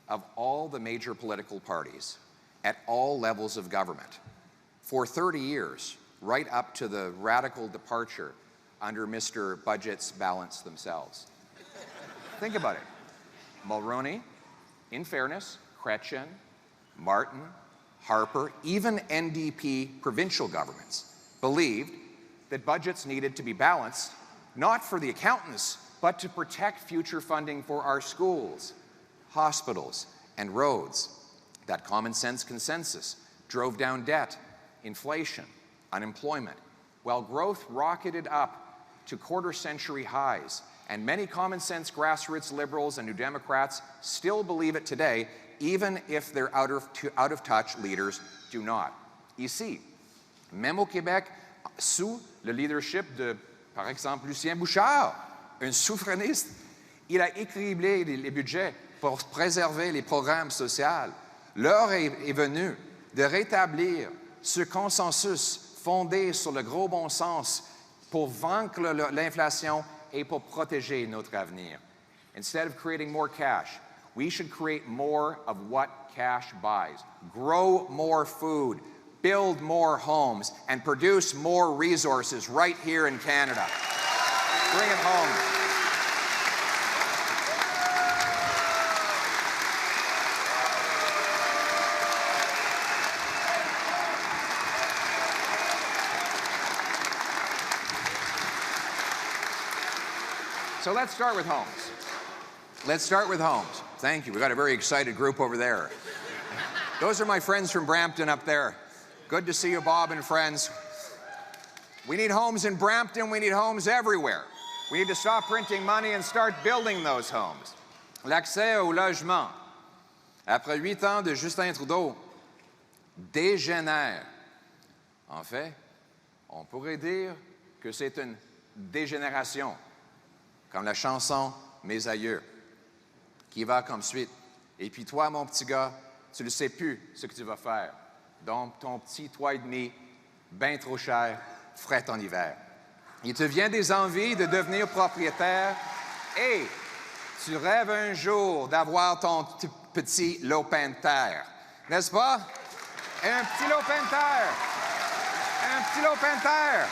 of all the major political parties at all levels of government for 30 years, right up to the radical departure under Mr. Budget's balance themselves. Think about it. Mulroney, in fairness, Chrétien, Martin, Harper, even NDP provincial governments believed that budgets needed to be balanced, not for the accountants, but to protect future funding for our schools, hospitals, and roads. That common sense consensus drove down debt, inflation, unemployment, while growth rocketed up to quarter-century highs. And many common sense grassroots liberals and New Democrats still believe it today, even if their out of touch leaders do not. Ici, même au Québec, sous le leadership de, par exemple, Lucien Bouchard, un souverainiste, il a équilibré les budgets pour préserver les programmes sociaux. L'heure est venue de rétablir ce consensus fondé sur le gros bon sens pour vaincre l'inflation et pour protéger notre avenir. Instead of creating more cash, we should create more of what cash buys. Grow more food, build more homes, and produce more resources right here in Canada. Bring it home. So let's start with homes. Let's start with homes. Thank you. We've got a very excited group over there. Those are my friends from Brampton up there. Good to see you, Bob and friends. We need homes in Brampton. We need homes everywhere. We need to stop printing money and start building those homes. L'accès au logement, après 8 ans de Justin Trudeau, dégénère. En fait, on pourrait dire que c'est une dégénération, comme la chanson Mes aïeux, qui va comme suite. Et puis toi, mon petit gars, tu ne sais plus ce que tu vas faire. Donc, ton petit toit et demi, bien trop cher, fret en hiver. Il te vient des envies de devenir propriétaire et tu rêves un jour d'avoir ton petit lopin de terre. N'est-ce pas? Un petit lopin de terre. Un petit lopin de terre.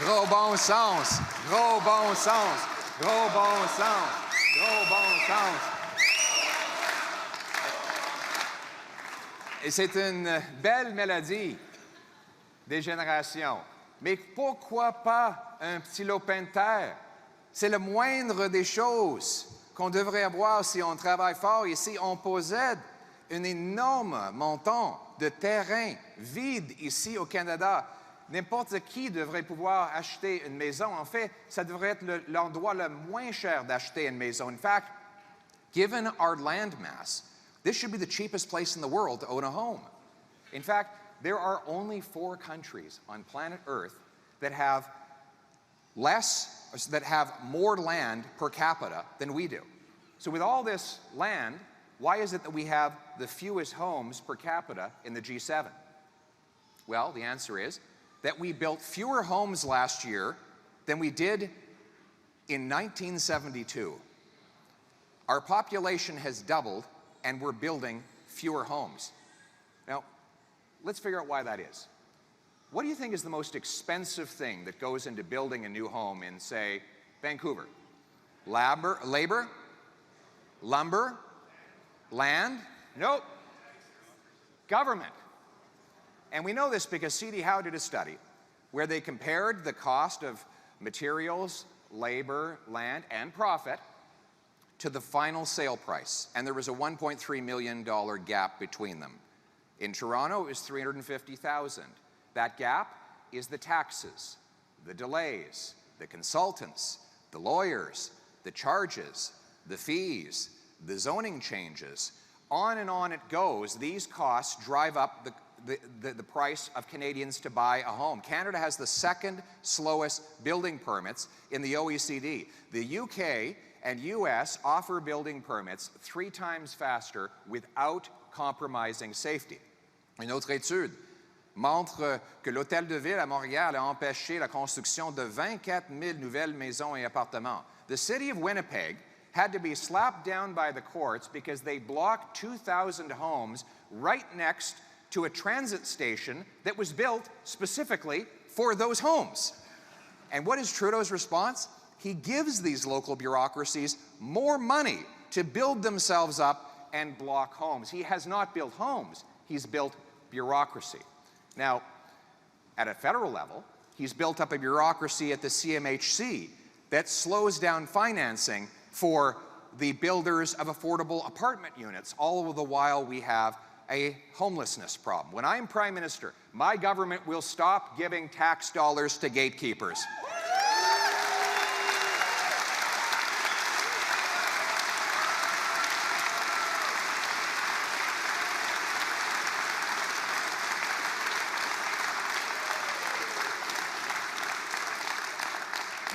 Gros bon sens, gros bon sens, gros bon sens, gros bon sens. Et c'est une belle mélodie des générations. Mais pourquoi pas un petit lopin de terre? C'est le moindre des choses qu'on devrait avoir si on travaille fort et si on possède un énorme montant de terrain vide ici au Canada. N'importe qui devrait pouvoir acheter une maison. En fait, ça devrait être l'endroit le moins cher d'acheter une maison. In fact, given our land mass, this should be the cheapest place in the world to own a home. In fact, there are only 4 countries on planet Earth that have more land per capita than we do. So with all this land, why is it that we have the fewest homes per capita in the G7? Well, the answer is that we built fewer homes last year than we did in 1972. Our population has doubled, and we're building fewer homes. Now, let's figure out why that is. What do you think is the most expensive thing that goes into building a new home in, say, Vancouver? Labor? Lumber? Land? Nope. Government. And we know this because C.D. Howe did a study where they compared the cost of materials, labor, land, and profit to the final sale price. And there was a $1.3 million gap between them. In Toronto, it was $350,000. That gap is the taxes, the delays, the consultants, the lawyers, the charges, the fees, the zoning changes. On and on it goes. These costs drive up the price of Canadians to buy a home. Canada has the second slowest building permits in the OECD. The UK and US offer building permits 3 times faster without compromising safety. Une autre étude montre que l'Hôtel de Ville à Montréal a empêché la construction de 24 000 nouvelles maisons et appartements. The city of Winnipeg had to be slapped down by the courts because they blocked 2,000 homes right next to a transit station that was built specifically for those homes. And what is Trudeau's response? He gives these local bureaucracies more money to build themselves up and block homes. He has not built homes, he's built bureaucracy. Now, at a federal level, he's built up a bureaucracy at the CMHC that slows down financing for the builders of affordable apartment units, all the while we have a homelessness problem. When I'm Prime Minister, my government will stop giving tax dollars to gatekeepers.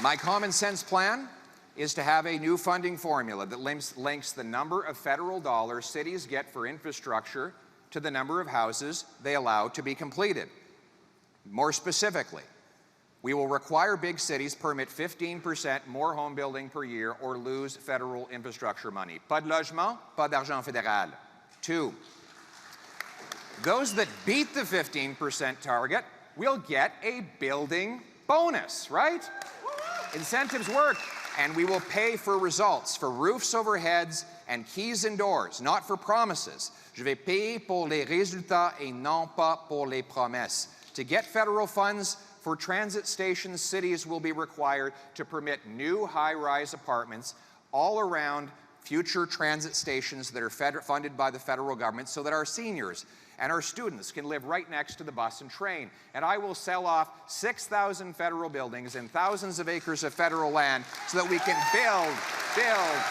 My common sense plan is to have a new funding formula that links the number of federal dollars cities get for infrastructure to the number of houses they allow to be completed. More specifically, we will require big cities permit 15% more home building per year or lose federal infrastructure money. Pas de logement, pas d'argent fédéral. 2, those that beat the 15% target will get a building bonus, right? Incentives work, and we will pay for results, for roofs over heads and keys and doors, not for promises. Je vais payer pour les résultats et non pas pour les promesses. To get federal funds for transit stations, cities will be required to permit new high-rise apartments all around future transit stations that are funded by the federal government so that our seniors and our students can live right next to the bus and train. And I will sell off 6,000 federal buildings and thousands of acres of federal land so that we can build. Build.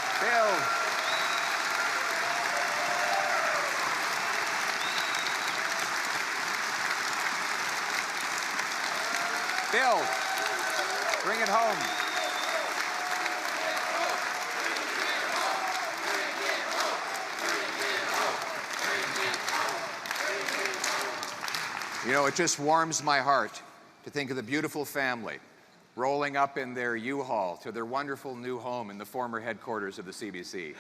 Bring it home. You know, it just warms my heart to think of the beautiful family rolling up in their U-Haul to their wonderful new home in the former headquarters of the CBC.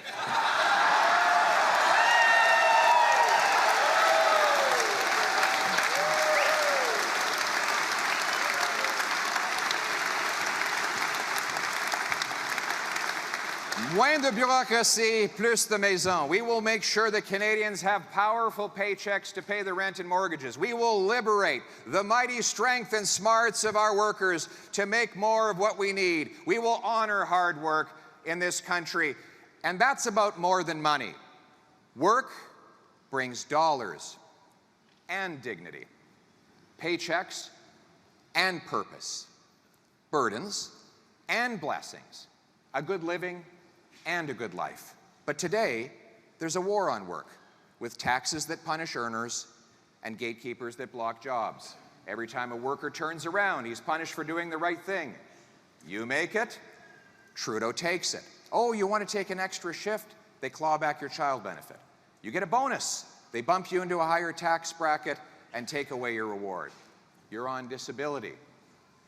Moins de bureaucratie, plus de maisons. We will make sure that Canadians have powerful paychecks to pay the rent and mortgages. We will liberate the mighty strength and smarts of our workers to make more of what we need. We will honor hard work in this country. And that's about more than money. Work brings dollars and dignity, paychecks and purpose, burdens and blessings, a good living and a good life. But today, there's a war on work, with taxes that punish earners and gatekeepers that block jobs. Every time a worker turns around, he's punished for doing the right thing. You make it, Trudeau takes it. Oh, you want to take an extra shift? They claw back your child benefit. You get a bonus. They bump you into a higher tax bracket and take away your reward. You're on disability.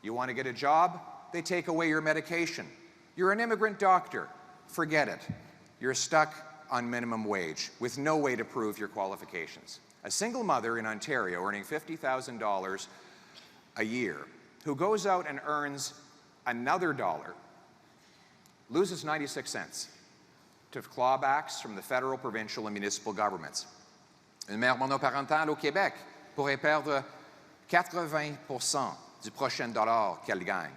You want to get a job? They take away your medication. You're an immigrant doctor. Forget it. You're stuck on minimum wage with no way to prove your qualifications. A single mother in Ontario earning $50,000 a year who goes out and earns another dollar loses 96 cents to clawbacks from the federal, provincial, and municipal governments. Une mère monoparentale au Québec pourrait perdre 80% du prochain dollar qu'elle gagne.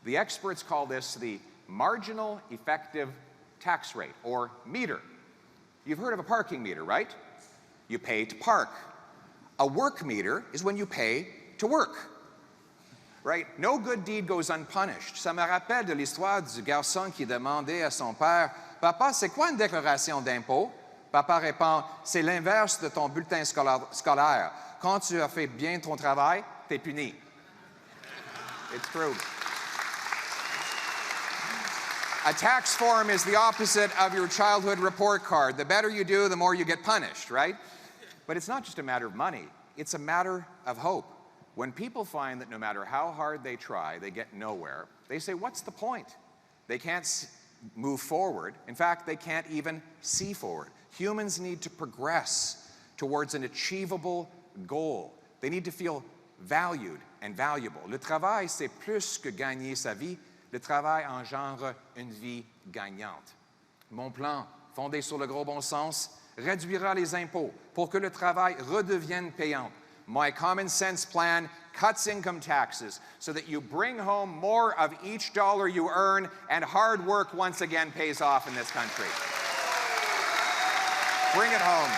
The experts call this the marginal effective tax rate, or meter. You've heard of a parking meter, right? You pay to park. A work meter is when you pay to work, right? No good deed goes unpunished. Ça me rappelle de l'histoire du garçon qui demandait à son père, « Papa, c'est quoi une déclaration d'impôt? » Papa répond, « C'est l'inverse de ton bulletin scolaire. Quand tu as fait bien ton travail, t'es puni. » It's true. A tax form is the opposite of your childhood report card. The better you do, the more you get punished, right? But it's not just a matter of money. It's a matter of hope. When people find that no matter how hard they try, they get nowhere, they say, what's the point? They can't move forward. In fact, they can't even see forward. Humans need to progress towards an achievable goal. They need to feel valued and valuable. Le travail, c'est plus que gagner sa vie. Le travail engendre une vie gagnante. Mon plan, fondé sur le gros bon sens, réduira les impôts pour que le travail redevienne payant. My common sense plan cuts income taxes so that you bring home more of each dollar you earn and hard work once again pays off in this country. Bring it home.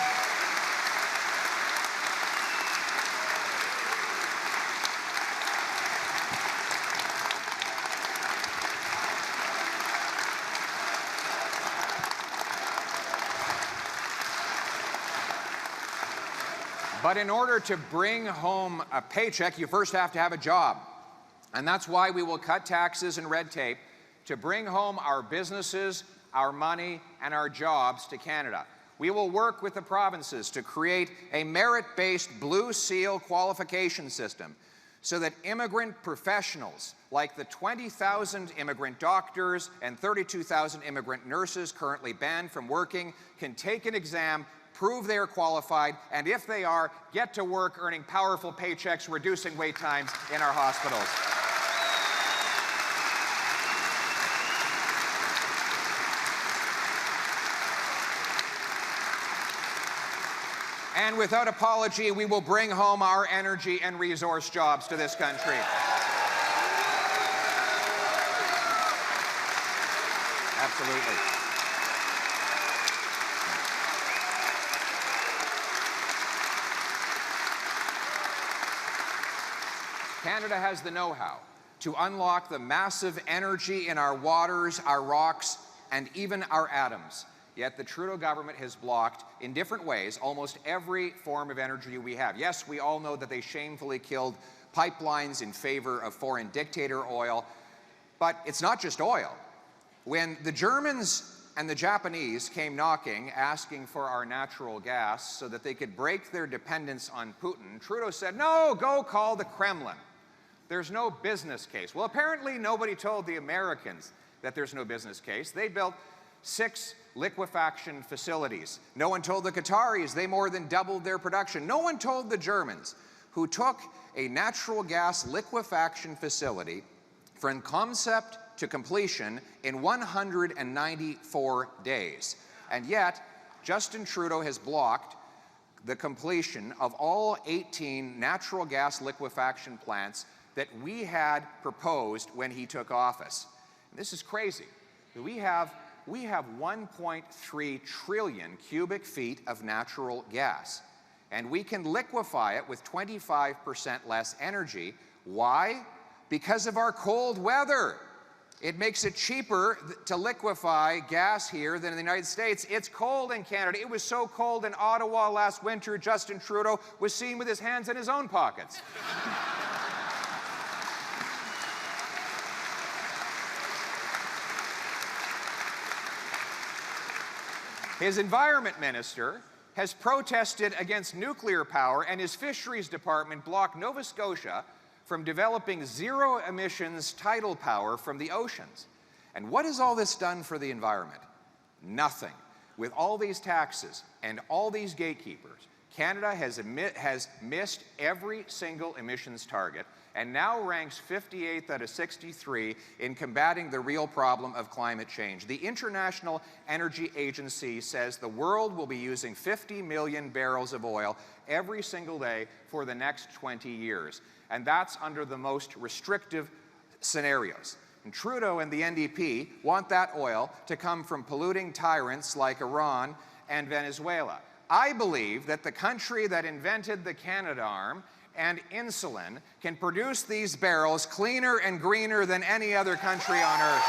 But in order to bring home a paycheck, you first have to have a job. And that's why we will cut taxes and red tape to bring home our businesses, our money, and our jobs to Canada. We will work with the provinces to create a merit-based Blue Seal qualification system so that immigrant professionals, like the 20,000 immigrant doctors and 32,000 immigrant nurses currently banned from working, can take an exam, prove they are qualified, and if they are, get to work earning powerful paychecks, reducing wait times in our hospitals. And without apology, we will bring home our energy and resource jobs to this country. Absolutely. Canada has the know-how to unlock the massive energy in our waters, our rocks, and even our atoms. Yet the Trudeau government has blocked, in different ways, almost every form of energy we have. Yes, we all know that they shamefully killed pipelines in favor of foreign dictator oil, but it's not just oil. When the Germans and the Japanese came knocking, asking for our natural gas so that they could break their dependence on Putin, Trudeau said, "No, go call the Kremlin. There's no business case." Well, apparently nobody told the Americans that there's no business case. They built 6 liquefaction facilities. No one told the Qataris they more than doubled their production. No one told the Germans, who took a natural gas liquefaction facility from concept to completion in 194 days. And yet, Justin Trudeau has blocked the completion of all 18 natural gas liquefaction plants that we had proposed when he took office. And this is crazy. We have 1.3 trillion cubic feet of natural gas, and we can liquefy it with 25% less energy. Why? Because of our cold weather. It makes it cheaper to liquefy gas here than in the United States. It's cold in Canada. It was so cold in Ottawa last winter, Justin Trudeau was seen with his hands in his own pockets. His environment minister has protested against nuclear power, and his fisheries department blocked Nova Scotia from developing zero emissions tidal power from the oceans. And what has all this done for the environment? Nothing. With all these taxes and all these gatekeepers, Canada has missed every single emissions target and now ranks 58th out of 63 in combating the real problem of climate change. The International Energy Agency says the world will be using 50 million barrels of oil every single day for the next 20 years. And that's under the most restrictive scenarios. And Trudeau and the NDP want that oil to come from polluting tyrants like Iran and Venezuela. I believe that the country that invented the Canadarm and insulin can produce these barrels cleaner and greener than any other country on earth.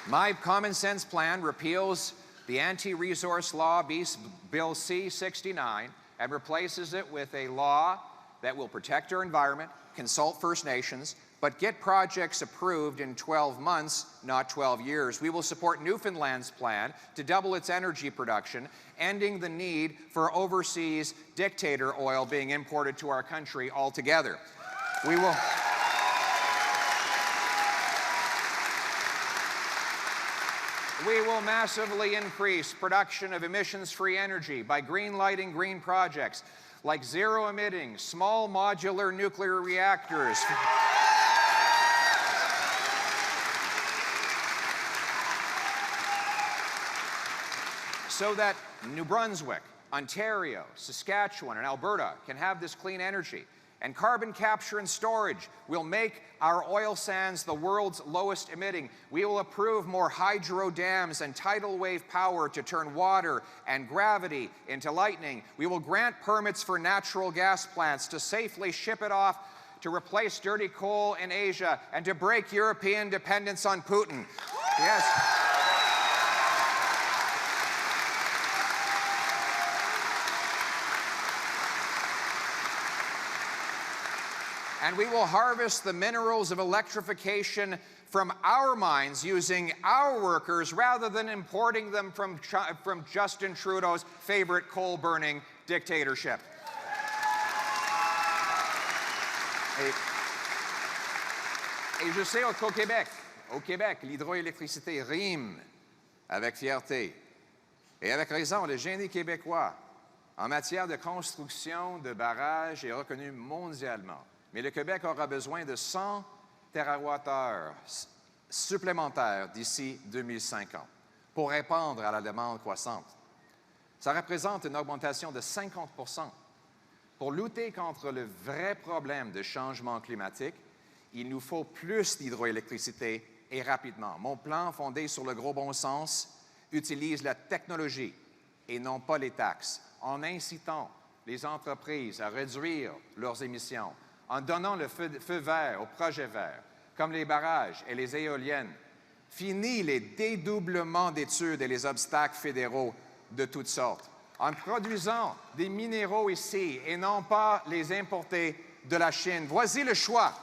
My common sense plan repeals the anti-resource law, Bill C-69, and replaces it with a law that will protect our environment, consult First Nations, but get projects approved in 12 months, not 12 years. We will support Newfoundland's plan to double its energy production, ending the need for overseas dictator oil being imported to our country altogether. We will massively increase production of emissions-free energy by green-lighting green projects like zero-emitting, small modular nuclear reactors. So that New Brunswick, Ontario, Saskatchewan, and Alberta can have this clean energy. And carbon capture and storage will make our oil sands the world's lowest emitting. We will approve more hydro dams and tidal wave power to turn water and gravity into lightning. We will grant permits for natural gas plants to safely ship it off to replace dirty coal in Asia and to break European dependence on Putin. Yes. And we will harvest the minerals of electrification from our mines using our workers rather than importing them from Justin Trudeau's favorite coal-burning dictatorship. Et je sais qu'au Québec, l'hydroélectricité rime avec fierté et avec raison, le génie québécois en matière de construction de barrages est reconnu mondialement. Mais le Québec aura besoin de 100 TWh supplémentaires d'ici 2050 pour répondre à la demande croissante. Ça représente une augmentation de 50 %. Pour lutter contre le vrai problème de changement climatique, il nous faut plus d'hydroélectricité et rapidement. Mon plan, fondé sur le gros bon sens, utilise la technologie et non pas les taxes, en incitant les entreprises à réduire leurs émissions, en donnant le feu vert aux projets verts, comme les barrages et les éoliennes. Fini les dédoublements d'études et les obstacles fédéraux de toutes sortes, en produisant des minéraux ici et non pas les importer de la Chine. Voici le choix.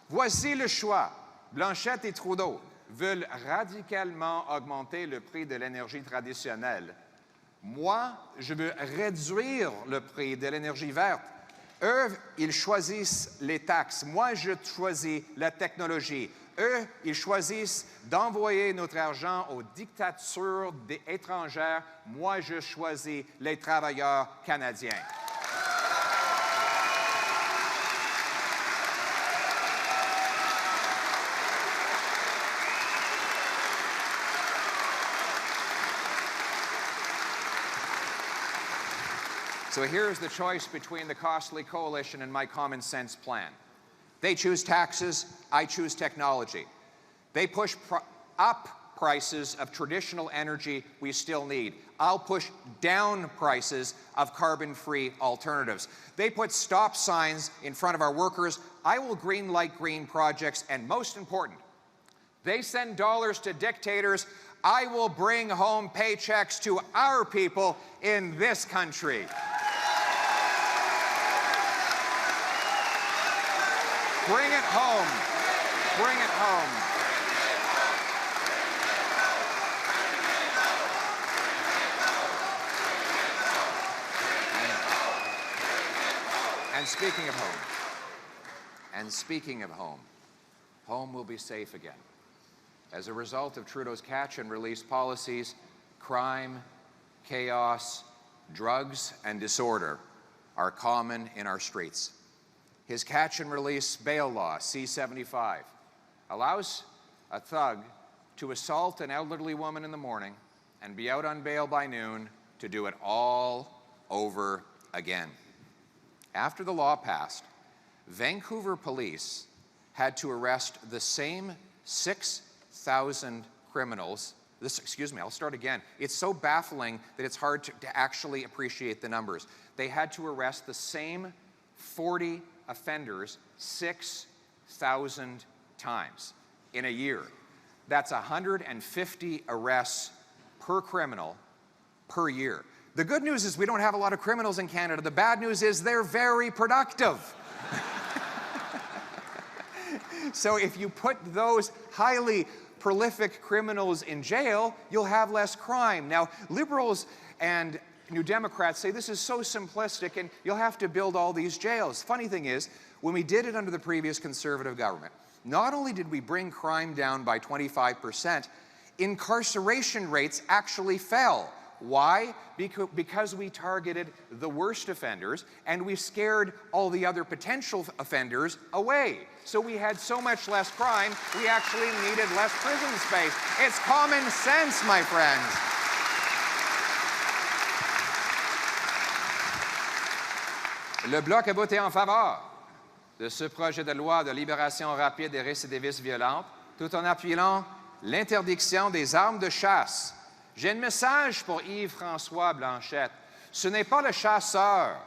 Voici le choix. Blanchette et Trudeau veulent radicalement augmenter le prix de l'énergie traditionnelle. Moi, je veux réduire le prix de l'énergie verte. Eux, ils choisissent les taxes. Moi, je choisis la technologie. Eux, ils choisissent d'envoyer notre argent aux dictatures étrangères. Moi, je choisis les travailleurs canadiens. So here's the choice between the costly coalition and my common sense plan. They choose taxes, I choose technology. They push up prices of traditional energy we still need. I'll push down prices of carbon-free alternatives. They put stop signs in front of our workers. I will green-light green projects, and most important, they send dollars to dictators. I will bring home paychecks to our people in this country. Bring it home. Bring it home. And speaking of home, home will be safe again. As a result of Trudeau's catch and release policies, crime, chaos, drugs, and disorder are common in our streets. His catch and release bail law, C-75, allows a thug to assault an elderly woman in the morning and be out on bail by noon to do it all over again. After the law passed, Vancouver police had to arrest the same 6,000 criminals. I'll start again. It's so baffling that it's hard to actually appreciate the numbers. They had to arrest the same 40 offenders 6,000 times in a year. That's 150 arrests per criminal per year. The good news is we don't have a lot of criminals in Canada. The bad news is they're very productive. So if you put those highly prolific criminals in jail, you'll have less crime. Now, Liberals and New Democrats say this is so simplistic and you'll have to build all these jails. Funny thing is, when we did it under the previous Conservative government, not only did we bring crime down by 25%, incarceration rates actually fell. Why? Because we targeted the worst offenders and we scared all the other potential offenders away. So we had so much less crime, we actually needed less prison space. It's common sense, my friends. Le Bloc a voté en faveur de ce projet de loi de libération rapide des récidivistes violentes, tout en appuyant l'interdiction des armes de chasse. J'ai un message pour Yves-François Blanchette. Ce n'est pas le chasseur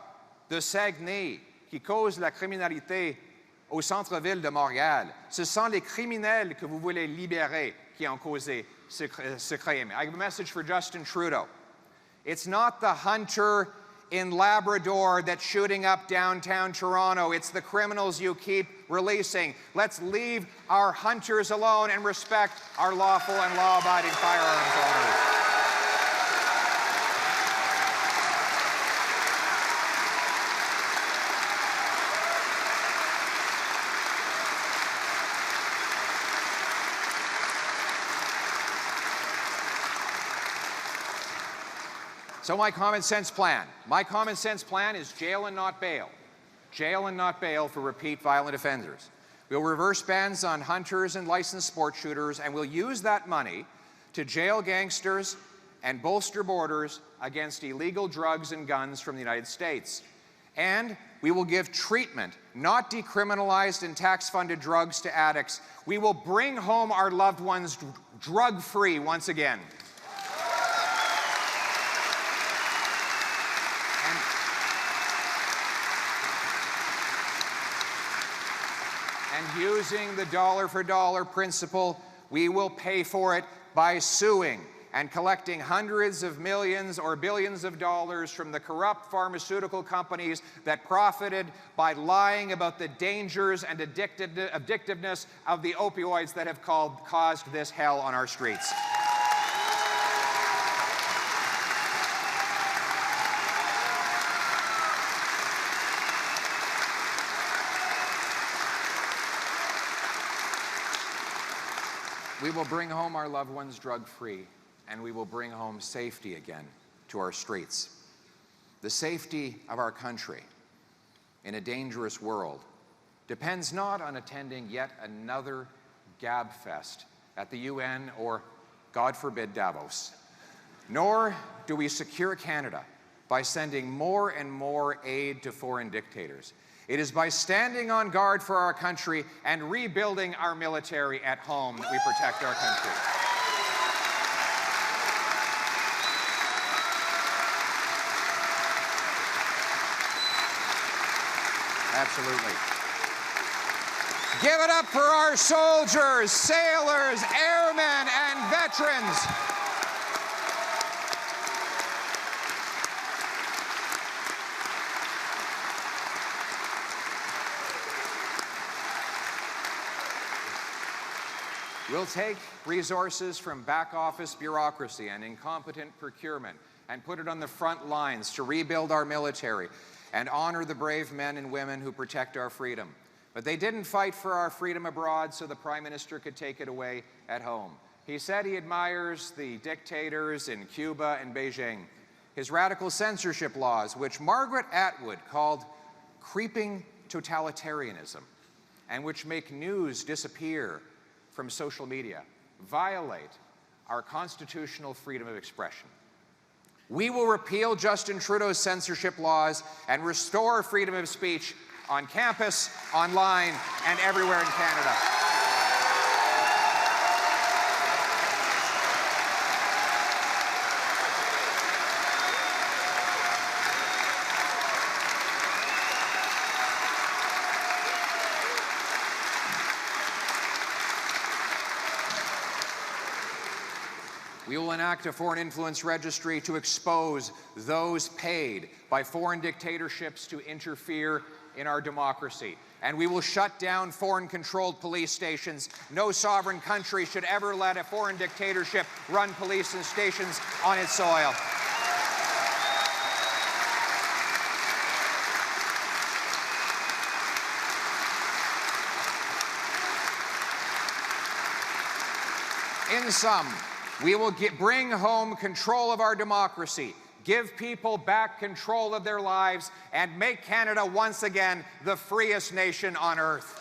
de Saguenay qui cause la criminalité au centre-ville de Montréal. Ce sont les criminels que vous voulez libérer qui ont causé ce crime. I have a message for Justin Trudeau. It's not the hunter in Labrador that's shooting up downtown Toronto. It's the criminals you keep releasing. Let's leave our hunters alone and respect our lawful and law-abiding firearms owners. So my common sense plan is jail and not bail. Jail and not bail for repeat violent offenders. We'll reverse bans on hunters and licensed sport shooters, and we'll use that money to jail gangsters and bolster borders against illegal drugs and guns from the United States. And we will give treatment, not decriminalized and tax-funded drugs, to addicts. We will bring home our loved ones drug-free once again. And using the dollar-for-dollar principle, we will pay for it by suing and collecting hundreds of millions or billions of dollars from the corrupt pharmaceutical companies that profited by lying about the dangers and addictiveness of the opioids that have caused this hell on our streets. We will bring home our loved ones drug-free, and we will bring home safety again to our streets. The safety of our country in a dangerous world depends not on attending yet another gab fest at the UN or, God forbid, Davos. Nor do we secure Canada by sending more and more aid to foreign dictators. It is by standing on guard for our country and rebuilding our military at home that we protect our country. Absolutely. Give it up for our soldiers, sailors, airmen, and veterans. We'll take resources from back office bureaucracy and incompetent procurement and put it on the front lines to rebuild our military and honor the brave men and women who protect our freedom. But they didn't fight for our freedom abroad so the Prime Minister could take it away at home. He said he admires the dictators in Cuba and Beijing. His radical censorship laws, which Margaret Atwood called creeping totalitarianism, and which make news disappear from social media, violate our constitutional freedom of expression. We will repeal Justin Trudeau's censorship laws and restore freedom of speech on campus, online, and everywhere in Canada. We will enact a foreign influence registry to expose those paid by foreign dictatorships to interfere in our democracy. And we will shut down foreign-controlled police stations. No sovereign country should ever let a foreign dictatorship run police stations on its soil. In sum, we will bring home control of our democracy, give people back control of their lives, and make Canada once again the freest nation on earth.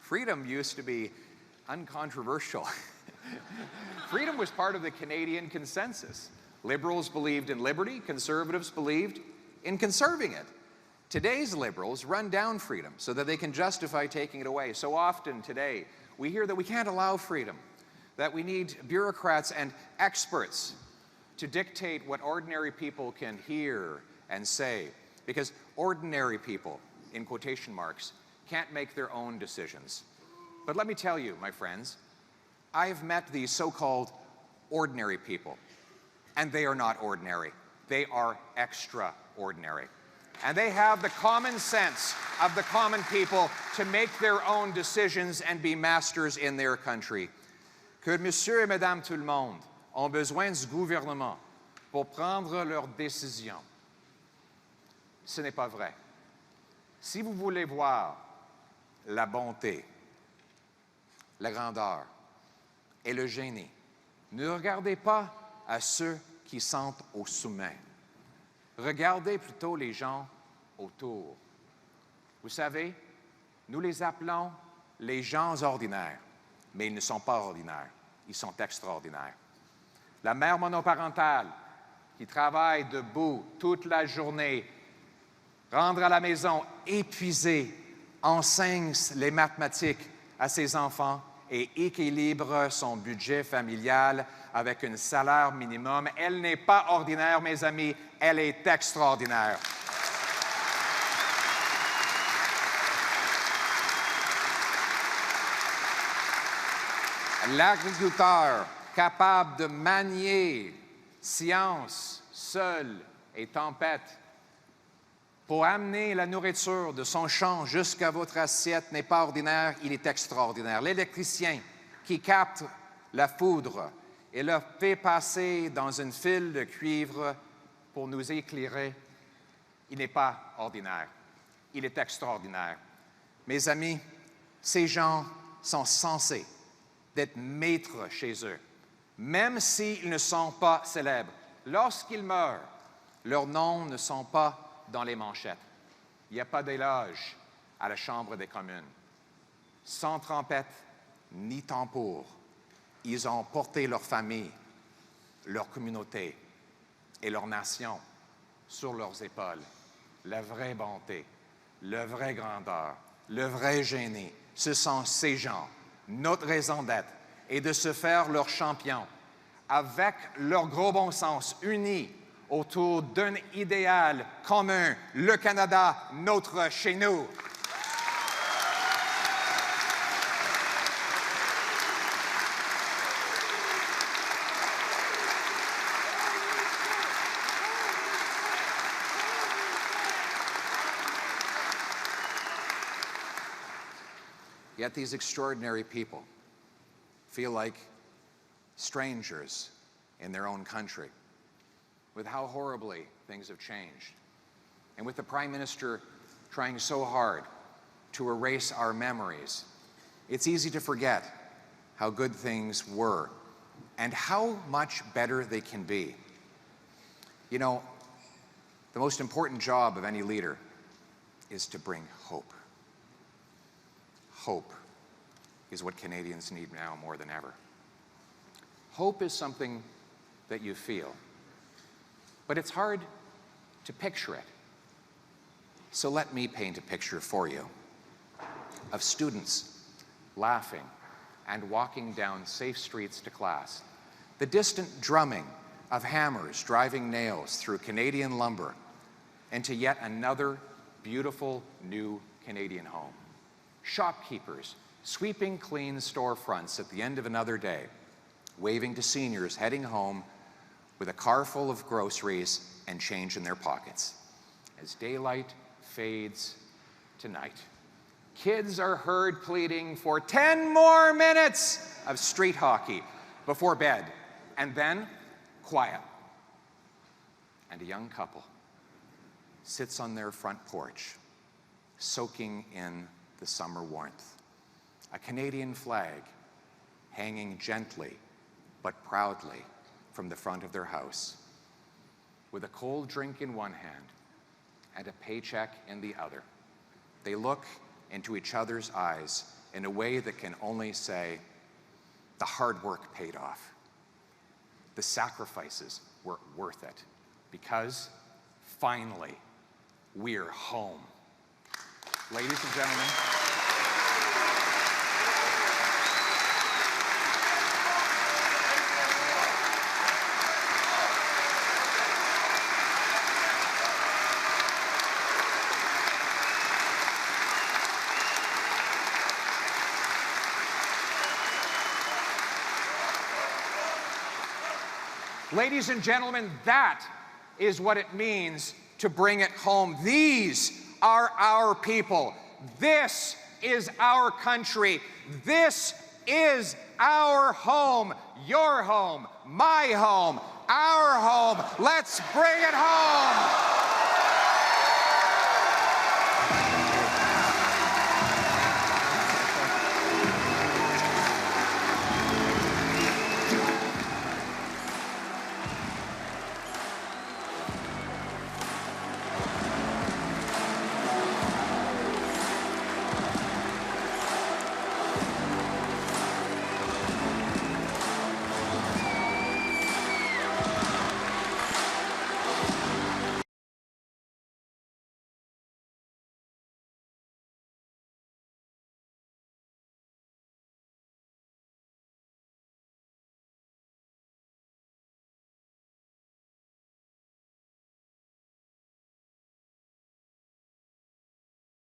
Freedom used to be uncontroversial. Freedom was part of the Canadian consensus. Liberals believed in liberty, conservatives believed in conserving it. Today's liberals run down freedom so that they can justify taking it away. So often today, we hear that we can't allow freedom, that we need bureaucrats and experts to dictate what ordinary people can hear and say, because ordinary people, in quotation marks, can't make their own decisions. But let me tell you, my friends, I've met these so-called ordinary people, and they are not ordinary. They are extraordinary. And they have the common sense of the common people to make their own decisions and be masters in their country. que monsieur et madame tout le monde ont besoin du gouvernement pour prendre leurs décisions. Ce n'est pas vrai. Si vous voulez voir la bonté, la grandeur et le génie, ne regardez pas à ceux qui sont au sommet. Regardez plutôt les gens autour. Vous savez, nous les appelons les gens ordinaires, mais ils ne sont pas ordinaires, ils sont extraordinaires. La mère monoparentale qui travaille debout toute la journée, rentre à la maison épuisée, enseigne les mathématiques à ses enfants et équilibre son budget familial avec un salaire minimum. Elle n'est pas ordinaire, mes amis, elle est extraordinaire. L'agriculteur capable de manier science, seul et tempête pour amener la nourriture de son champ jusqu'à votre assiette n'est pas ordinaire, il est extraordinaire. L'électricien qui capte la foudre et la fait passer dans une file de cuivre pour nous éclairer, il n'est pas ordinaire, il est extraordinaire. Mes amis, ces gens sont censés d'être maîtres chez eux, même s'ils ne sont pas célèbres. Lorsqu'ils meurent, leurs noms ne sont pas dans les manchettes. Il n'y a pas d'éloge à la Chambre des communes. Sans trompette ni tambour, ils ont porté leur famille, leur communauté et leur nation sur leurs épaules. La vraie bonté, la vraie grandeur, le vrai génie, ce sont ces gens. Notre raison d'être est de se faire leurs champions avec leur gros bon sens, unis autour d'un idéal commun, le Canada, notre chez nous. Yet these extraordinary people feel like strangers in their own country, with how horribly things have changed, and with the Prime Minister trying so hard to erase our memories. It's easy to forget how good things were and how much better they can be. You know, the most important job of any leader is to bring hope. Hope is what Canadians need now more than ever. Hope is something that you feel, but it's hard to picture it. So let me paint a picture for you of students laughing and walking down safe streets to class, the distant drumming of hammers driving nails through Canadian lumber into yet another beautiful new Canadian home. Shopkeepers sweeping clean storefronts at the end of another day, waving to seniors heading home with a car full of groceries and change in their pockets. As daylight fades to night, kids are heard pleading for 10 more minutes of street hockey before bed, and then quiet. And a young couple sits on their front porch, soaking in the summer warmth. A Canadian flag hanging gently but proudly from the front of their house, with a cold drink in one hand and a paycheck in the other. They look into each other's eyes in a way that can only say, the hard work paid off. The sacrifices were worth it, because finally, we're home. Ladies and gentlemen, ladies and gentlemen, that is what it means to bring it home. These are our people. This is our country. This is our home, your home, my home, our home. Let's bring it home.